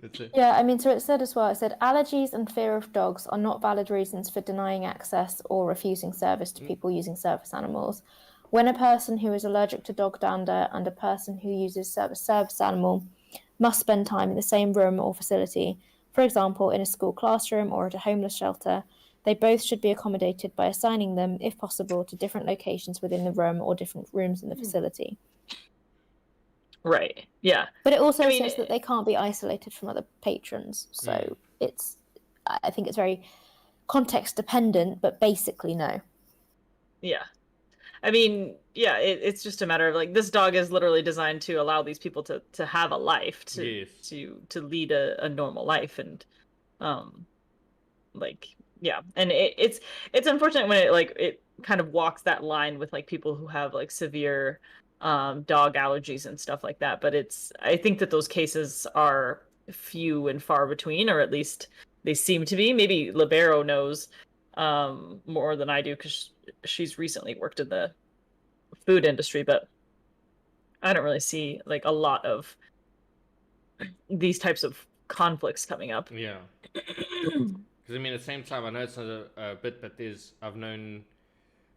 That's it. Yeah, I mean, so it said as well, it said allergies and fear of dogs are not valid reasons for denying access or refusing service to people using service animals. When a person who is allergic to dog dander and a person who uses service animal must spend time in the same room or facility, for example, in a school classroom or at a homeless shelter, they both should be accommodated by assigning them, if possible, to different locations within the room or different rooms in the facility. Right. Yeah. But it also I mean, says that they can't be isolated from other patrons. So I think it's very context dependent, but basically no. yeah. I mean, yeah, it's just a matter of like this dog is literally designed to allow these people to have a life, Yes. to lead a normal life, and like yeah, and it's unfortunate when it kind of walks that line with like people who have like severe dog allergies and stuff like that. But I think that those cases are few and far between, or at least they seem to be. Maybe Libero knows more than I do because she's recently worked in the food industry, but I don't really see like a lot of these types of conflicts coming up. Yeah. Because I mean, at the same time, I know it's not a bit, but I've known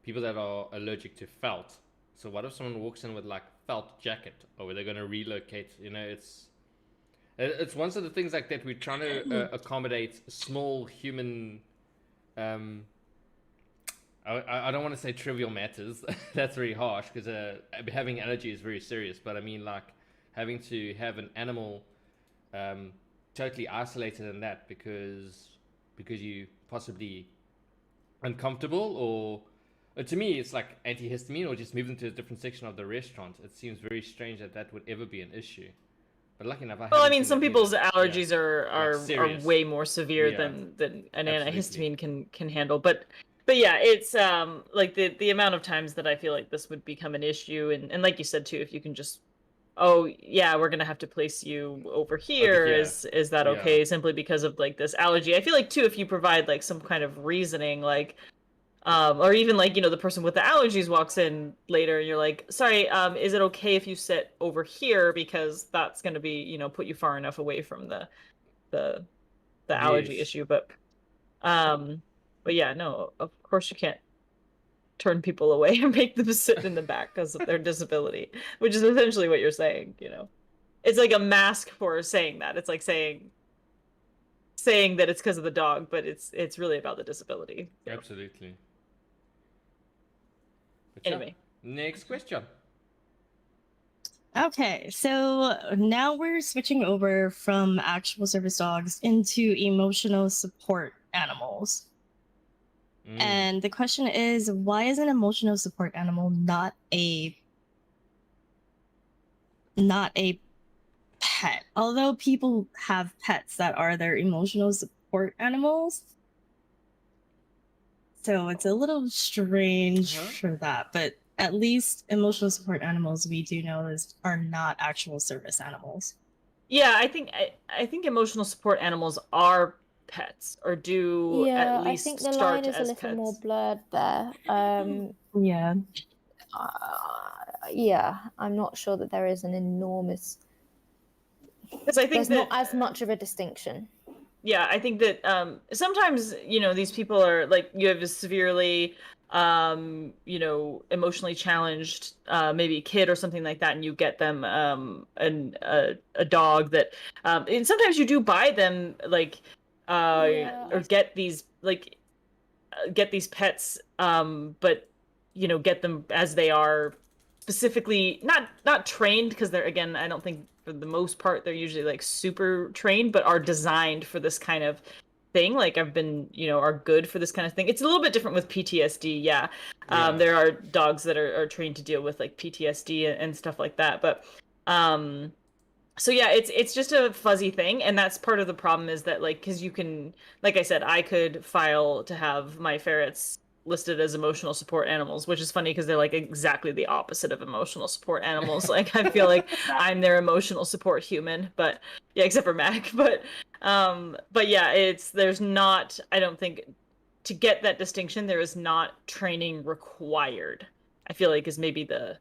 people that are allergic to felt. So what if someone walks in with like felt jacket, or were they going to relocate? You know, it's one of the things like that. We're trying to accommodate small human. I don't want to say trivial matters. That's very harsh because having allergy is very serious. But I mean, like having to have an animal totally isolated in that because you possibly uncomfortable, or to me it's like antihistamine, or just move them to a different section of the restaurant. It seems very strange that would ever be an issue. But lucky enough, Well, I mean, some people's allergies are serious. way more severe Yeah. than an Absolutely. antihistamine can handle. But yeah, it's like the amount of times that I feel like this would become an issue, and like you said too, if you can just, oh yeah, we're gonna have to place you over here. Is that okay? Yeah. Simply because of like this allergy. I feel like too, if you provide like some kind of reasoning, like or even like, you know, the person with the allergies walks in later and you're like, sorry, is it okay if you sit over here because that's going to be, you know, put you far enough away from the allergy Yes. issue. But yeah, no, of course you can't turn people away and make them sit in the back because of their disability, which is essentially what you're saying, you know. It's like a mask for saying that. It's like saying that it's because of the dog, but it's really about the disability. So. Absolutely. But Anyway. Next question. Okay, so now we're switching over from actual service dogs into emotional support animals. And the question is, why is an emotional support animal not a pet? Although people have pets that are their emotional support animals. So it's a little strange for that, but at least emotional support animals we do know are not actual service animals. Yeah, I think emotional support animals are pets, or do at least I think the start line is a as little pets. more blurred there. Yeah. Yeah, I'm not sure that there is an enormous. Because I think there's not as much of a distinction. Yeah, I think that sometimes, you know, these people are like, you have a severely you know, emotionally challenged maybe kid or something like that, and you get them a dog that and sometimes you do buy them like or get these pets but you know, get them as they are specifically not trained, because they're, again, I don't think for the most part they're usually like super trained, but are designed for this kind of thing. Like I've been, are good for this kind of thing. It's a little bit different with PTSD. Yeah. There are dogs that are trained to deal with like PTSD and stuff like that. But so yeah, it's just a fuzzy thing, and that's part of the problem, is that like, because you can, like I said, I could file to have my ferrets listed as emotional support animals, which is funny because they're like exactly the opposite of emotional support animals. Like I feel like I'm their emotional support human, but yeah, except for Mac. But yeah, there's not, I don't think, to get that distinction, there is not training required, I feel like, is maybe the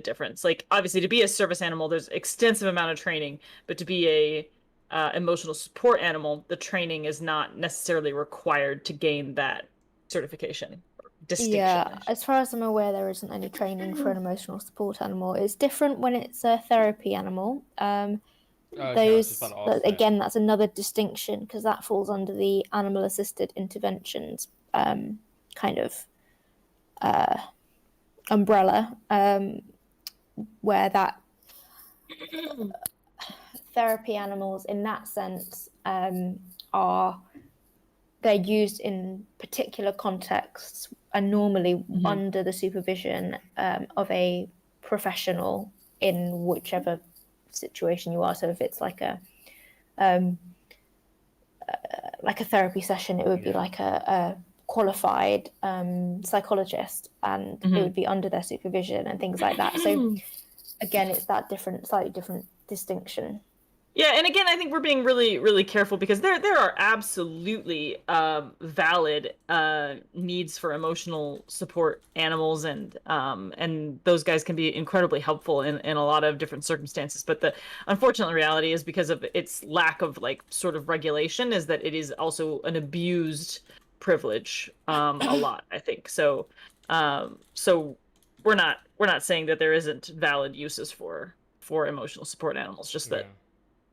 difference. Like obviously to be a service animal, there's extensive amount of training, but to be a emotional support animal, the training is not necessarily required to gain that certification or distinction. Yeah, as far as I'm aware, there isn't any training for an emotional support animal. It's different when it's a therapy animal. Again, that's another distinction, because that falls under the animal assisted interventions kind of umbrella, where that therapy animals in that sense they're used in particular contexts and normally under the supervision of a professional in whichever situation you are. So if it's like a therapy session, it would be like a qualified psychologist, and it would be under their supervision and things like that. So again, it's that slightly different distinction. Yeah, and again, I think we're being really, really careful, because there are absolutely valid needs for emotional support animals, and those guys can be incredibly helpful in a lot of different circumstances. But the unfortunate reality is, because of its lack of like sort of regulation, is that it is also an abused privilege a lot, I think. So we're not saying that there isn't valid uses for emotional support animals, just that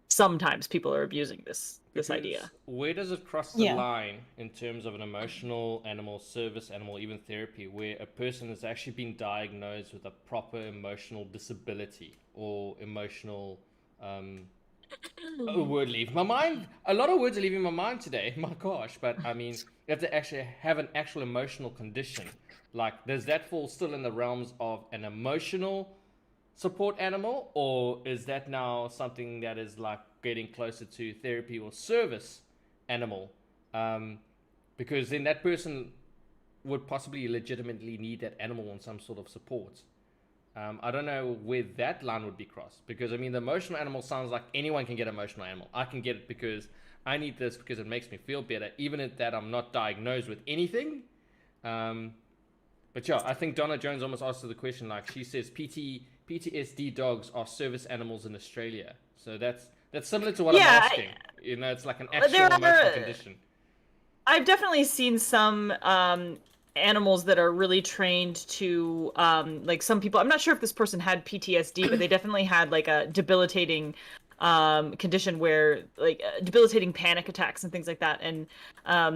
sometimes people are abusing this idea. Where does it cross the line in terms of an emotional animal, service animal, even therapy, where a person has actually been diagnosed with a proper emotional disability or emotional a word leave my mind. A lot of words are leaving my mind today. My gosh. But I mean, you have to actually have an actual emotional condition. Like, does that fall still in the realms of an emotional support animal, or is that now something that is like getting closer to therapy or service animal? Because then that person would possibly legitimately need that animal on some sort of support. I don't know where that line would be crossed, because I mean, the emotional animal sounds like anyone can get emotional animal. I can get it because I need this because it makes me feel better, even if that I'm not diagnosed with anything. But yeah, I think Donna Jones almost asked the question, like she says, PTSD dogs are service animals in Australia. So that's similar to what I'm asking. It's like an actual emotional condition. I've definitely seen some animals that are really trained to, like some people, I'm not sure if this person had PTSD, but they definitely had like a debilitating condition where like debilitating panic attacks and things like that. And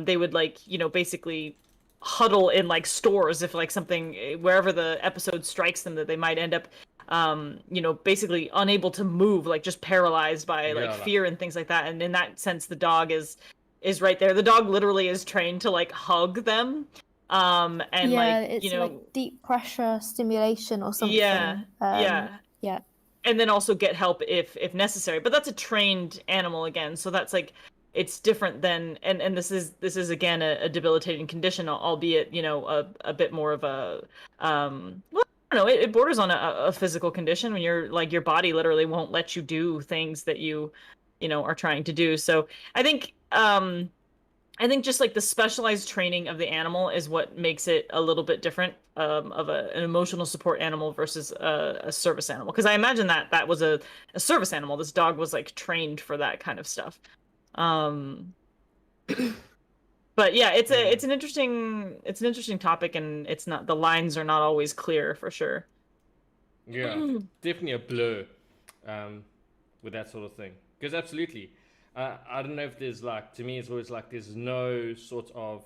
they would like, basically huddle in like stores if like something, wherever the episode strikes them, that they might end up basically unable to move, like just paralyzed by like fear and things like that. And in that sense, the dog is right there. The dog literally is trained to like hug them. And it's like deep pressure stimulation or something. Yeah. And then also get help if necessary. But that's a trained animal again. So that's like, it's different than, and this is again a debilitating condition, albeit a bit more of a well, I don't know, it borders on a physical condition when you're like, your body literally won't let you do things that you are trying to do. So I think just like the specialized training of the animal is what makes it a little bit different of an emotional support animal versus a service animal. Because I imagine that was a service animal. This dog was like trained for that kind of stuff. But yeah, it's an interesting topic, and it's not, the lines are not always clear for sure. Yeah, definitely a blur with that sort of thing. Because absolutely, I don't know if there's like, to me it's always like there's no sort of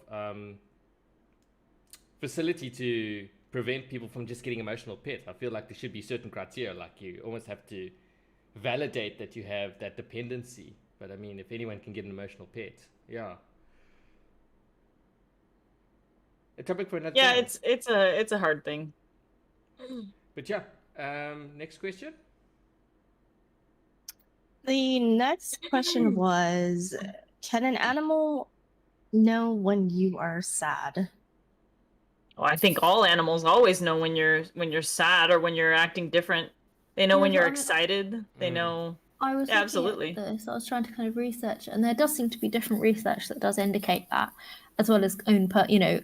facility to prevent people from just getting emotional pets. I feel like there should be certain criteria, like you almost have to validate that you have that dependency. But I mean, if anyone can get an emotional pet, yeah. A topic for another Yeah, time. it's a hard thing. But yeah, next question. The next question was, can an animal know when you are sad? Well, I think all animals always know when you're sad or when you're acting different. They know Yeah, when but you're I mean- excited. They Mm. know. I was Yeah, looking absolutely. at this. I was trying to kind of research, and there does seem to be different research that does indicate that, as well as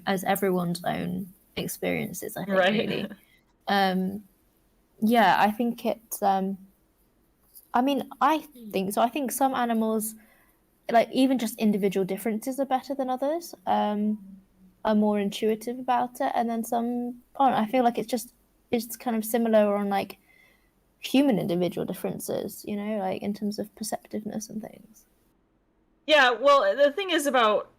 as everyone's own experiences. I think Right. really. Yeah, I think it's. I mean, I think so. I think some animals, like even just individual differences, are better than others. Are more intuitive about it, and then some aren't. I feel like it's kind of similar on like human individual differences, like in terms of perceptiveness and things. Yeah, well, the thing is about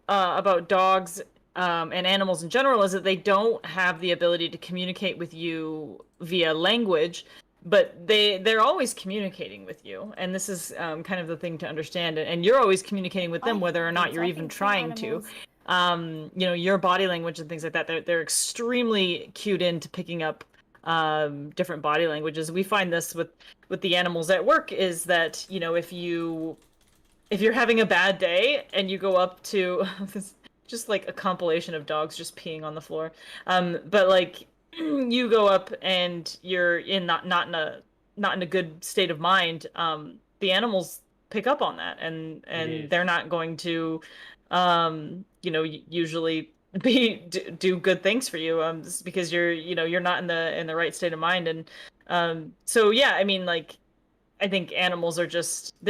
dogs and animals in general is that they don't have the ability to communicate with you via language, but they're always communicating with you, and this is kind of the thing to understand. And you're always communicating with them, whether or not you're even trying to. Your body language and things like that. They're extremely cued into picking up different body languages. We find this with the animals at work is that if you're having a bad day and you go up to just like a compilation of dogs just peeing on the floor, but like you go up and you're not in a good state of mind, the animals pick up on that, and Yes. they're not going to usually do good things for you, just because you're not in the right state of mind. And so yeah, I mean, like, I think animals they're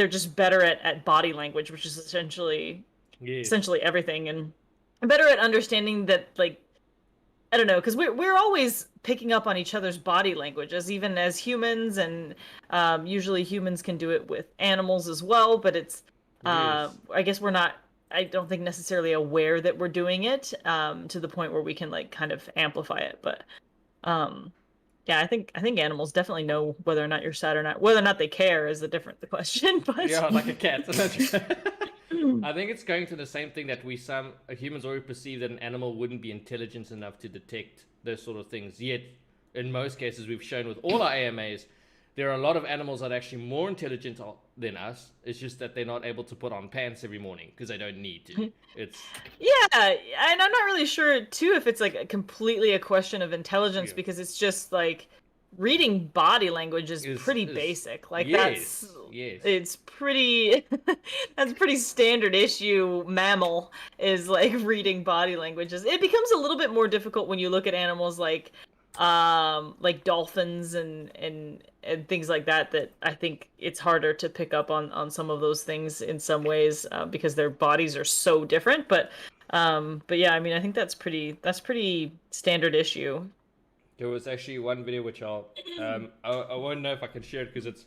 just better at body language, which is essentially Yes. everything, and better at understanding that, like, I don't know, because we're always picking up on each other's body languages, even as humans, and usually humans can do it with animals as well. But it's Yes. I guess we're not. I don't think necessarily aware that we're doing it to the point where we can like kind of amplify it. But yeah, I think animals definitely know whether or not you're sad or not. Whether or not they care is a different question. But Yeah, like a cat. I think it's going to the same thing that humans already perceive that an animal wouldn't be intelligent enough to detect those sort of things. Yet, in most cases, we've shown with all our AMAs, there are a lot of animals that are actually more intelligent than us. It's just that they're not able to put on pants every morning because they don't need to. It's yeah, and I'm not really sure too if it's like completely a question of intelligence, Yeah. because it's just like reading body language is pretty basic. Like yes. it's pretty that's pretty standard issue mammal is like reading body languages. It becomes a little bit more difficult when you look at animals like dolphins and things like that I think it's harder to pick up on some of those things in some ways, because their bodies are so different. But yeah, I mean, I think that's pretty standard issue. There was actually one video which I won't know if I can share it because it's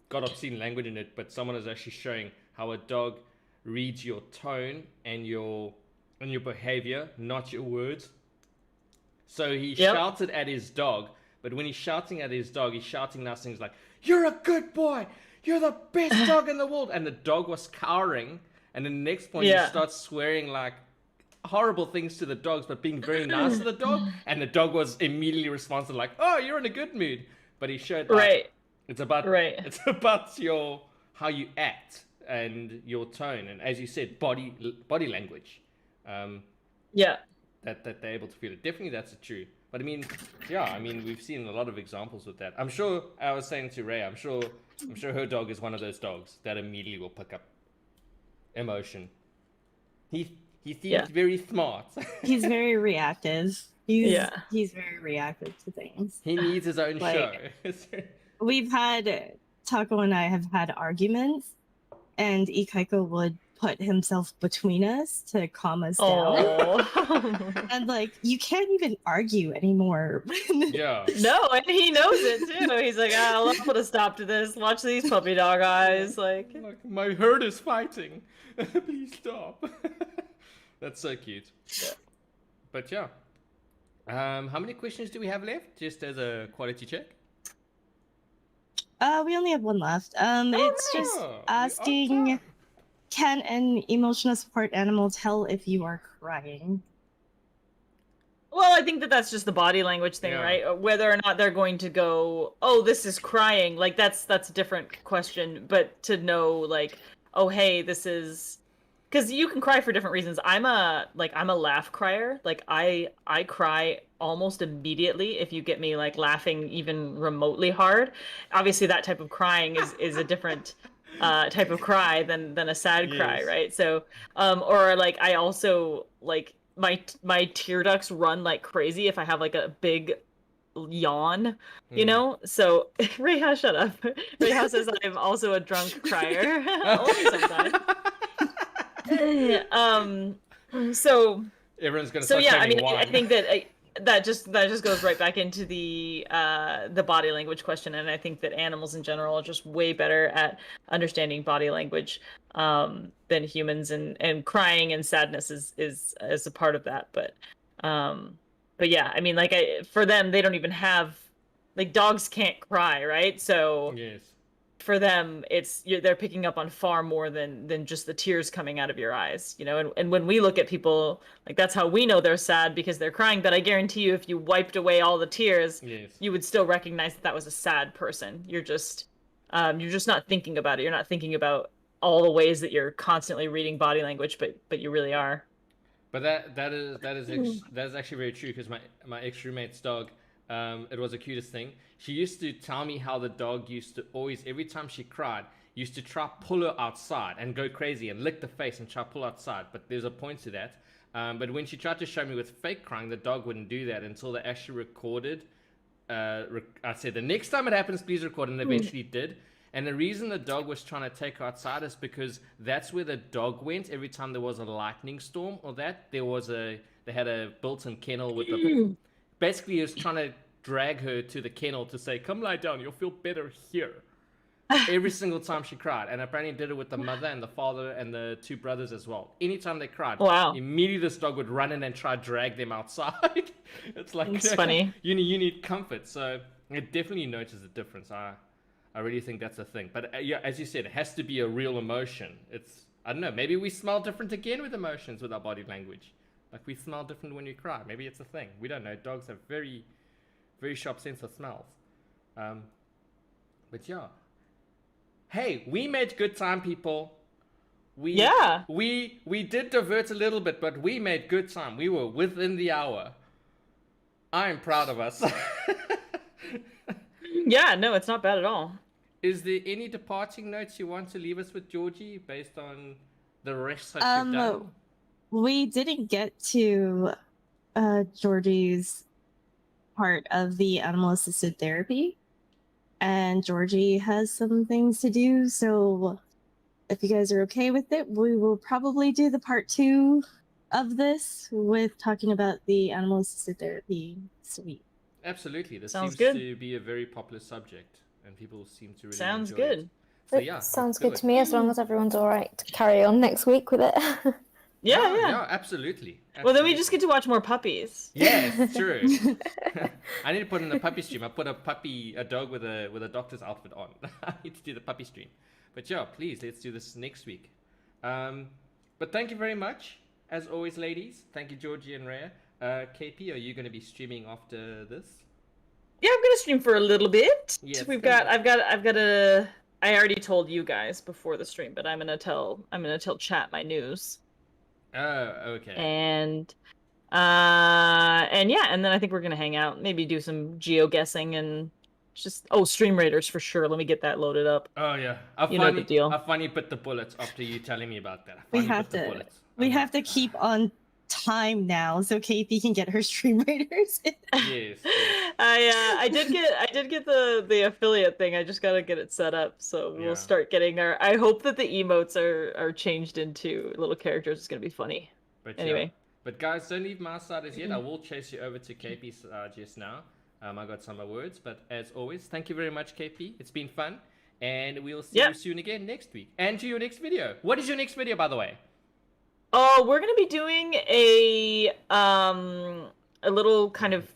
got obscene language in it, but someone is actually showing how a dog reads your tone and your behavior, not your words. So he shouted at his dog, but when he's shouting at his dog, he's shouting nice things like, "You're a good boy! You're the best dog in the world!" And the dog was cowering, and the next point he starts swearing like horrible things to the dogs, but being very nice to the dog, and the dog was immediately responsive like, "Oh, you're in a good mood." But he showed it's about how you act and your tone, and as you said, body language. That they're able to feel it. Definitely, that's true. But I mean, yeah, I mean, we've seen a lot of examples with that. I'm sure. I was saying to Ray, I'm sure her dog is one of those dogs that immediately will pick up emotion. He seems very smart. He's very reactive. He's very reactive to things. He needs his own show. We've had Taco and I have had arguments, and Ikaiko would put himself between us to calm us down. And like, you can't even argue anymore. Yeah. No, and he knows it too. He's like, let's put a stop to this. Watch these puppy dog eyes. Like my herd is fighting. Please stop. That's so cute. But yeah. How many questions do we have left? Just as a quality check. We only have one left. It's just no, we are asking, done. can an emotional support animal tell if you are crying? Well, I think that that's just the body language thing, Yeah. right? Whether or not they're going to go, "Oh, this is crying," like that's a different question. But to know, like, "Oh, hey, this is," because you can cry for different reasons. I'm a laugh crier. Like I cry almost immediately if you get me like laughing even remotely hard. Obviously, that type of crying is a different type of cry than a sad cry, Yes. right? So or like I also like my tear ducts run like crazy if I have like a big yawn, you know? So Reha, shut up. Reha says I'm also a drunk crier. Only sometimes. So Everyone's gonna so start yeah, I claiming mean, I wine. think that that just goes right back into the body language question, and I think that animals in general are just way better at understanding body language than humans, and crying and sadness is a part of that. But yeah, I mean, like for them, they don't even have like dogs can't cry, right? So Yes. for them they're picking up on far more than just the tears coming out of your eyes, you know. And when we look at people, like that's how we know they're sad, because they're crying. But I guarantee you, if you wiped away all the tears, Yes. you would still recognize that was a sad person. You're just not thinking about it. You're not thinking about all the ways that you're constantly reading body language, but you really are. But that is actually very true, because my ex roommate's dog, it was the cutest thing. She used to tell me how the dog used to always, every time she cried, used to try pull her outside and go crazy and lick the face and try pull outside. But there's a point to that. But when she tried to show me with fake crying, the dog wouldn't do that until they actually recorded. I said, the next time it happens, please record, and they eventually did. And the reason the dog was trying to take her outside is because that's where the dog went every time there was a lightning storm or that. They had a built-in kennel with a, basically he was trying to drag her to the kennel to say, come lie down, you'll feel better here. Every single time she cried. And apparently did it with the mother and the father and the two brothers as well. Anytime they cried, Wow. immediately this dog would run in and try to drag them outside. It's like, It's funny. You need comfort. So it definitely notices the difference. I really think that's a thing. But yeah, as you said, it has to be a real emotion. It's, I don't know, maybe we smell different again with emotions with our body language. Like we smell different when we cry. Maybe it's a thing. We don't know. Dogs have very, very sharp sense of smells. But yeah. Hey, we made good time, people. We did divert a little bit, but we made good time. We were within the hour. I'm proud of us. Yeah, no, it's not bad at all. Is there any departing notes you want to leave us with, Georgie, based on the rest that you've done? We didn't get to Georgie's part of the animal assisted therapy, and Georgie has some things to do, so if you guys are okay with it, we will probably do the part 2 of this with talking about the animal assisted therapy suite. Absolutely. This Sounds seems good. to be a very popular subject, and people seem to really Sounds enjoy good. it. So It yeah, sounds let's do good it. to me, as long as everyone's all right to carry on next week with it. Yeah. Absolutely. Well, then we just get to watch more puppies. Yes, true. I need to put in a puppy stream. I put a dog with a doctor's outfit on. I need to do the puppy stream. But yeah, please, let's do this next week. But thank you very much, as always, ladies. Thank you, Georgie and Rhea. KP, are you going to be streaming after this? Yeah, I'm gonna stream for a little bit. Yes, I've got a. I already told you guys before the stream, but I'm gonna tell chat my news. Oh, okay. And yeah, and then I think we're gonna hang out, maybe do some geoguessing and just Stream Raiders for sure. Let me get that loaded up. Oh yeah, You know the deal. I finally bit the bullets after you telling me about that. We have to keep on time now so KP can get her Stream Raiders. Yes. I did get the affiliate thing. I just gotta get it set up, so Yeah. we'll start getting our. I hope that the emotes are changed into little characters. It's gonna be funny. But Anyway. yeah. But guys, don't leave my side as yet. I will chase you over to KP's just now. I got some words, but as always, thank you very much, KP. It's been fun, and we'll see you soon again next week. And to your next video. What is your next video, by the way? Oh, we're gonna be doing a little kind of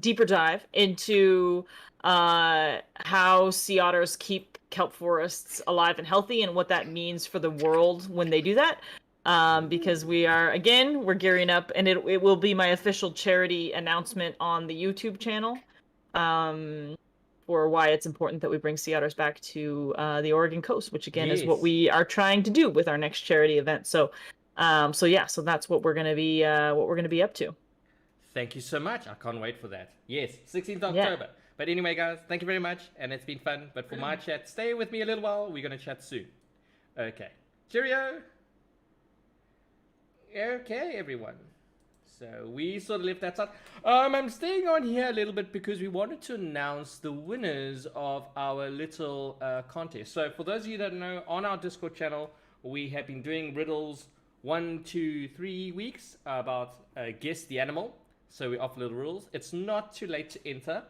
deeper dive into how sea otters keep kelp forests alive and healthy, and what that means for the world when they do that. Because we're gearing up, and it will be my official charity announcement on the YouTube channel. For why it's important that we bring sea otters back to the Oregon coast, which again is what Yes. we are trying to do with our next charity event. So that's what we're gonna be up to. Thank you so much. I can't wait for that. Yes, 16th Yeah. October. But anyway, guys, thank you very much, and it's been fun. But for my chat, stay with me a little while. We're gonna chat soon. Okay. Cheerio. Okay, everyone. So we sort of left that side. I'm staying on here a little bit because we wanted to announce the winners of our little contest. So for those of you that know, on our Discord channel, we have been doing riddles 1, 2, 3 weeks about guess the animal. So we offer little riddles. It's not too late to enter.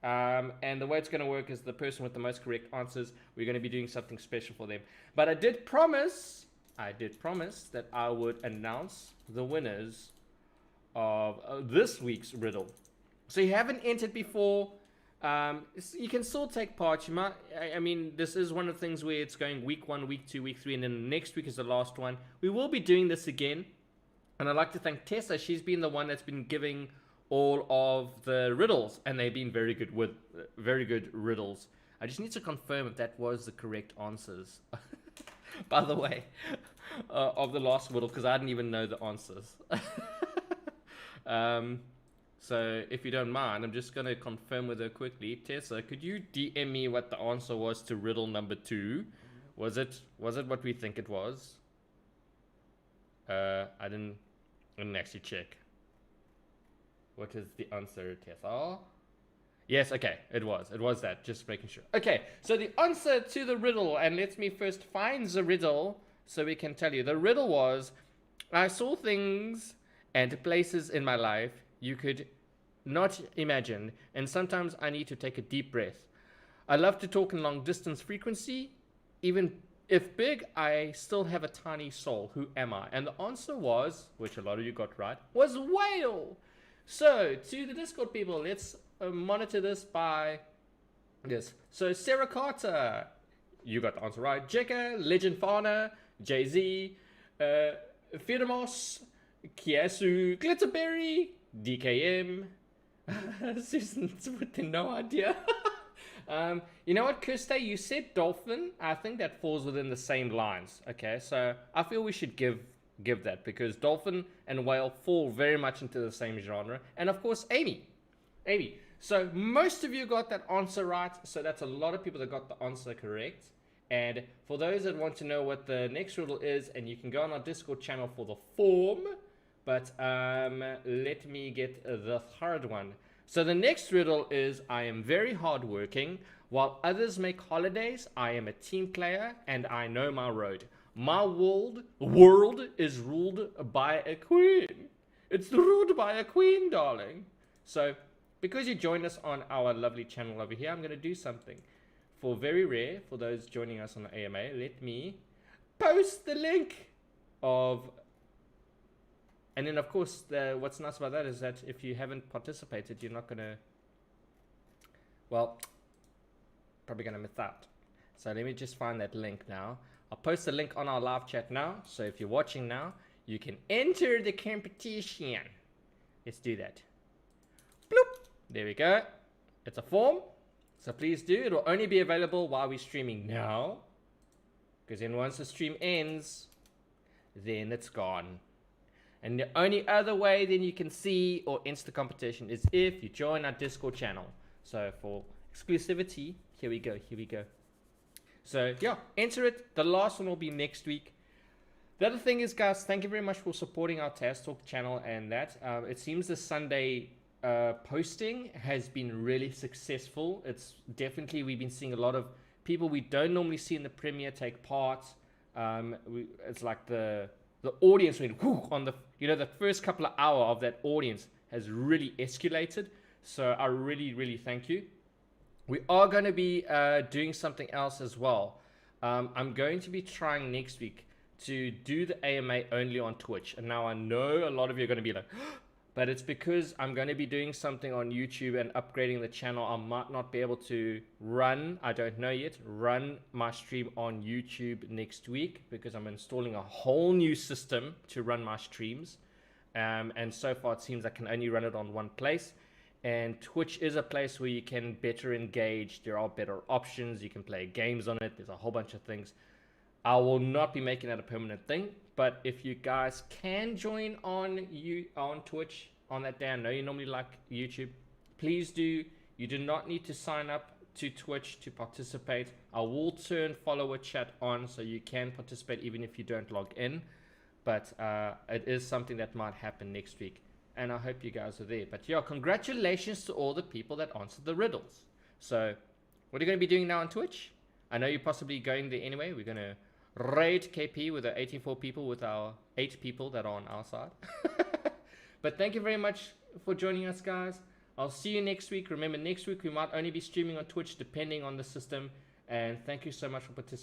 And the way it's going to work is the person with the most correct answers, we're going to be doing something special for them. But I did promise that I would announce the winners of this week's riddle. So you haven't entered before, you can still take part. I mean, this is one of the things where it's going week 1, week 2, week 3, and then next week is the last one. We will be doing this again. And I'd like to thank Tessa. She's been the one that's been giving all of the riddles, and they've been very good riddles. I just need to confirm if that was the correct answers. By the way, of the last riddle, because I didn't even know the answers. So if you don't mind, I'm just going to confirm with her quickly. Tessa, could you DM me what the answer was to riddle number 2? Was it what we think it was? I didn't actually check. What is the answer, Tessa? Yes, okay, it was that, just making sure. Okay, so the answer to the riddle, and let me first find the riddle so we can tell you. The riddle was, I saw things and places in my life you could not imagine, and sometimes I need to take a deep breath. I love to talk in long distance frequency, even if big, I still have a tiny soul. Who am I? And the answer was, which a lot of you got right, was whale. So, to the Discord people, let's monitor this by this. So, Sarah Carter, you got the answer right. Jekka, Legend Fauna, Jay-Z, Firmos, Kiasu, Glitterberry, DKM, Susan's with no idea. You know what, Kirste, you said dolphin. I think that falls within the same lines. Okay, so I feel we should give that, because dolphin and whale fall very much into the same genre. And of course, Amy. So most of you got that answer right. So that's a lot of people that got the answer correct. And for those that want to know what the next riddle is, and you can go on our Discord channel for the form. But let me get the third one. So the next riddle is, I am very hardworking. While others make holidays, I am a team player and I know my road. My world is ruled by a queen. It's ruled by a queen, darling. So because you joined us on our lovely channel over here, I'm going to do something. For very rare, for those joining us on the AMA, let me post the link of... And then, of course, what's nice about that is that if you haven't participated, you're not going to, well, probably going to miss out. So let me just find that link now. I'll post the link on our live chat now. So if you're watching now, you can enter the competition. Let's do that. Bloop. There we go. It's a form. So please do. It will only be available while we're streaming now. Because then once the stream ends, then it's gone. And the only other way then you can see or enter the competition is if you join our Discord channel. So for exclusivity, here we go. So yeah, enter it. The last one will be next week. The other thing is, guys, thank you very much for supporting our Taz Talk channel and that. It seems the Sunday posting has been really successful. It's definitely, we've been seeing a lot of people we don't normally see in the premiere take part. It's like the audience went on the, the first couple of hours of that audience has really escalated. So I really thank you. We are going to be doing something else as well. I'm going to be trying next week to do the AMA only on Twitch. And now I know a lot of you are going to be like, but it's because I'm going to be doing something on YouTube and upgrading the channel. I might not be able to run, I don't know yet, run my stream on YouTube next week because I'm installing a whole new system to run my streams. And so far it seems I can only run it on one place. And Twitch is a place where you can better engage. There are better options. You can play games on it. There's a whole bunch of things. I will not be making that a permanent thing, but if you guys can join on Twitch on that day, I know you normally like YouTube, please do. You do not need to sign up to Twitch to participate. I will turn follower chat on so you can participate even if you don't log in, but it is something that might happen next week, and I hope you guys are there. But yeah, congratulations to all the people that answered the riddles. So what are you going to be doing now on Twitch? I know you're possibly going there anyway. We're going to raid KP with the 84 people with our 8 people that are on our side. But thank you very much for joining us, guys. I'll see you next week. Remember, next week we might only be streaming on Twitch depending on the system. And thank you so much for participating.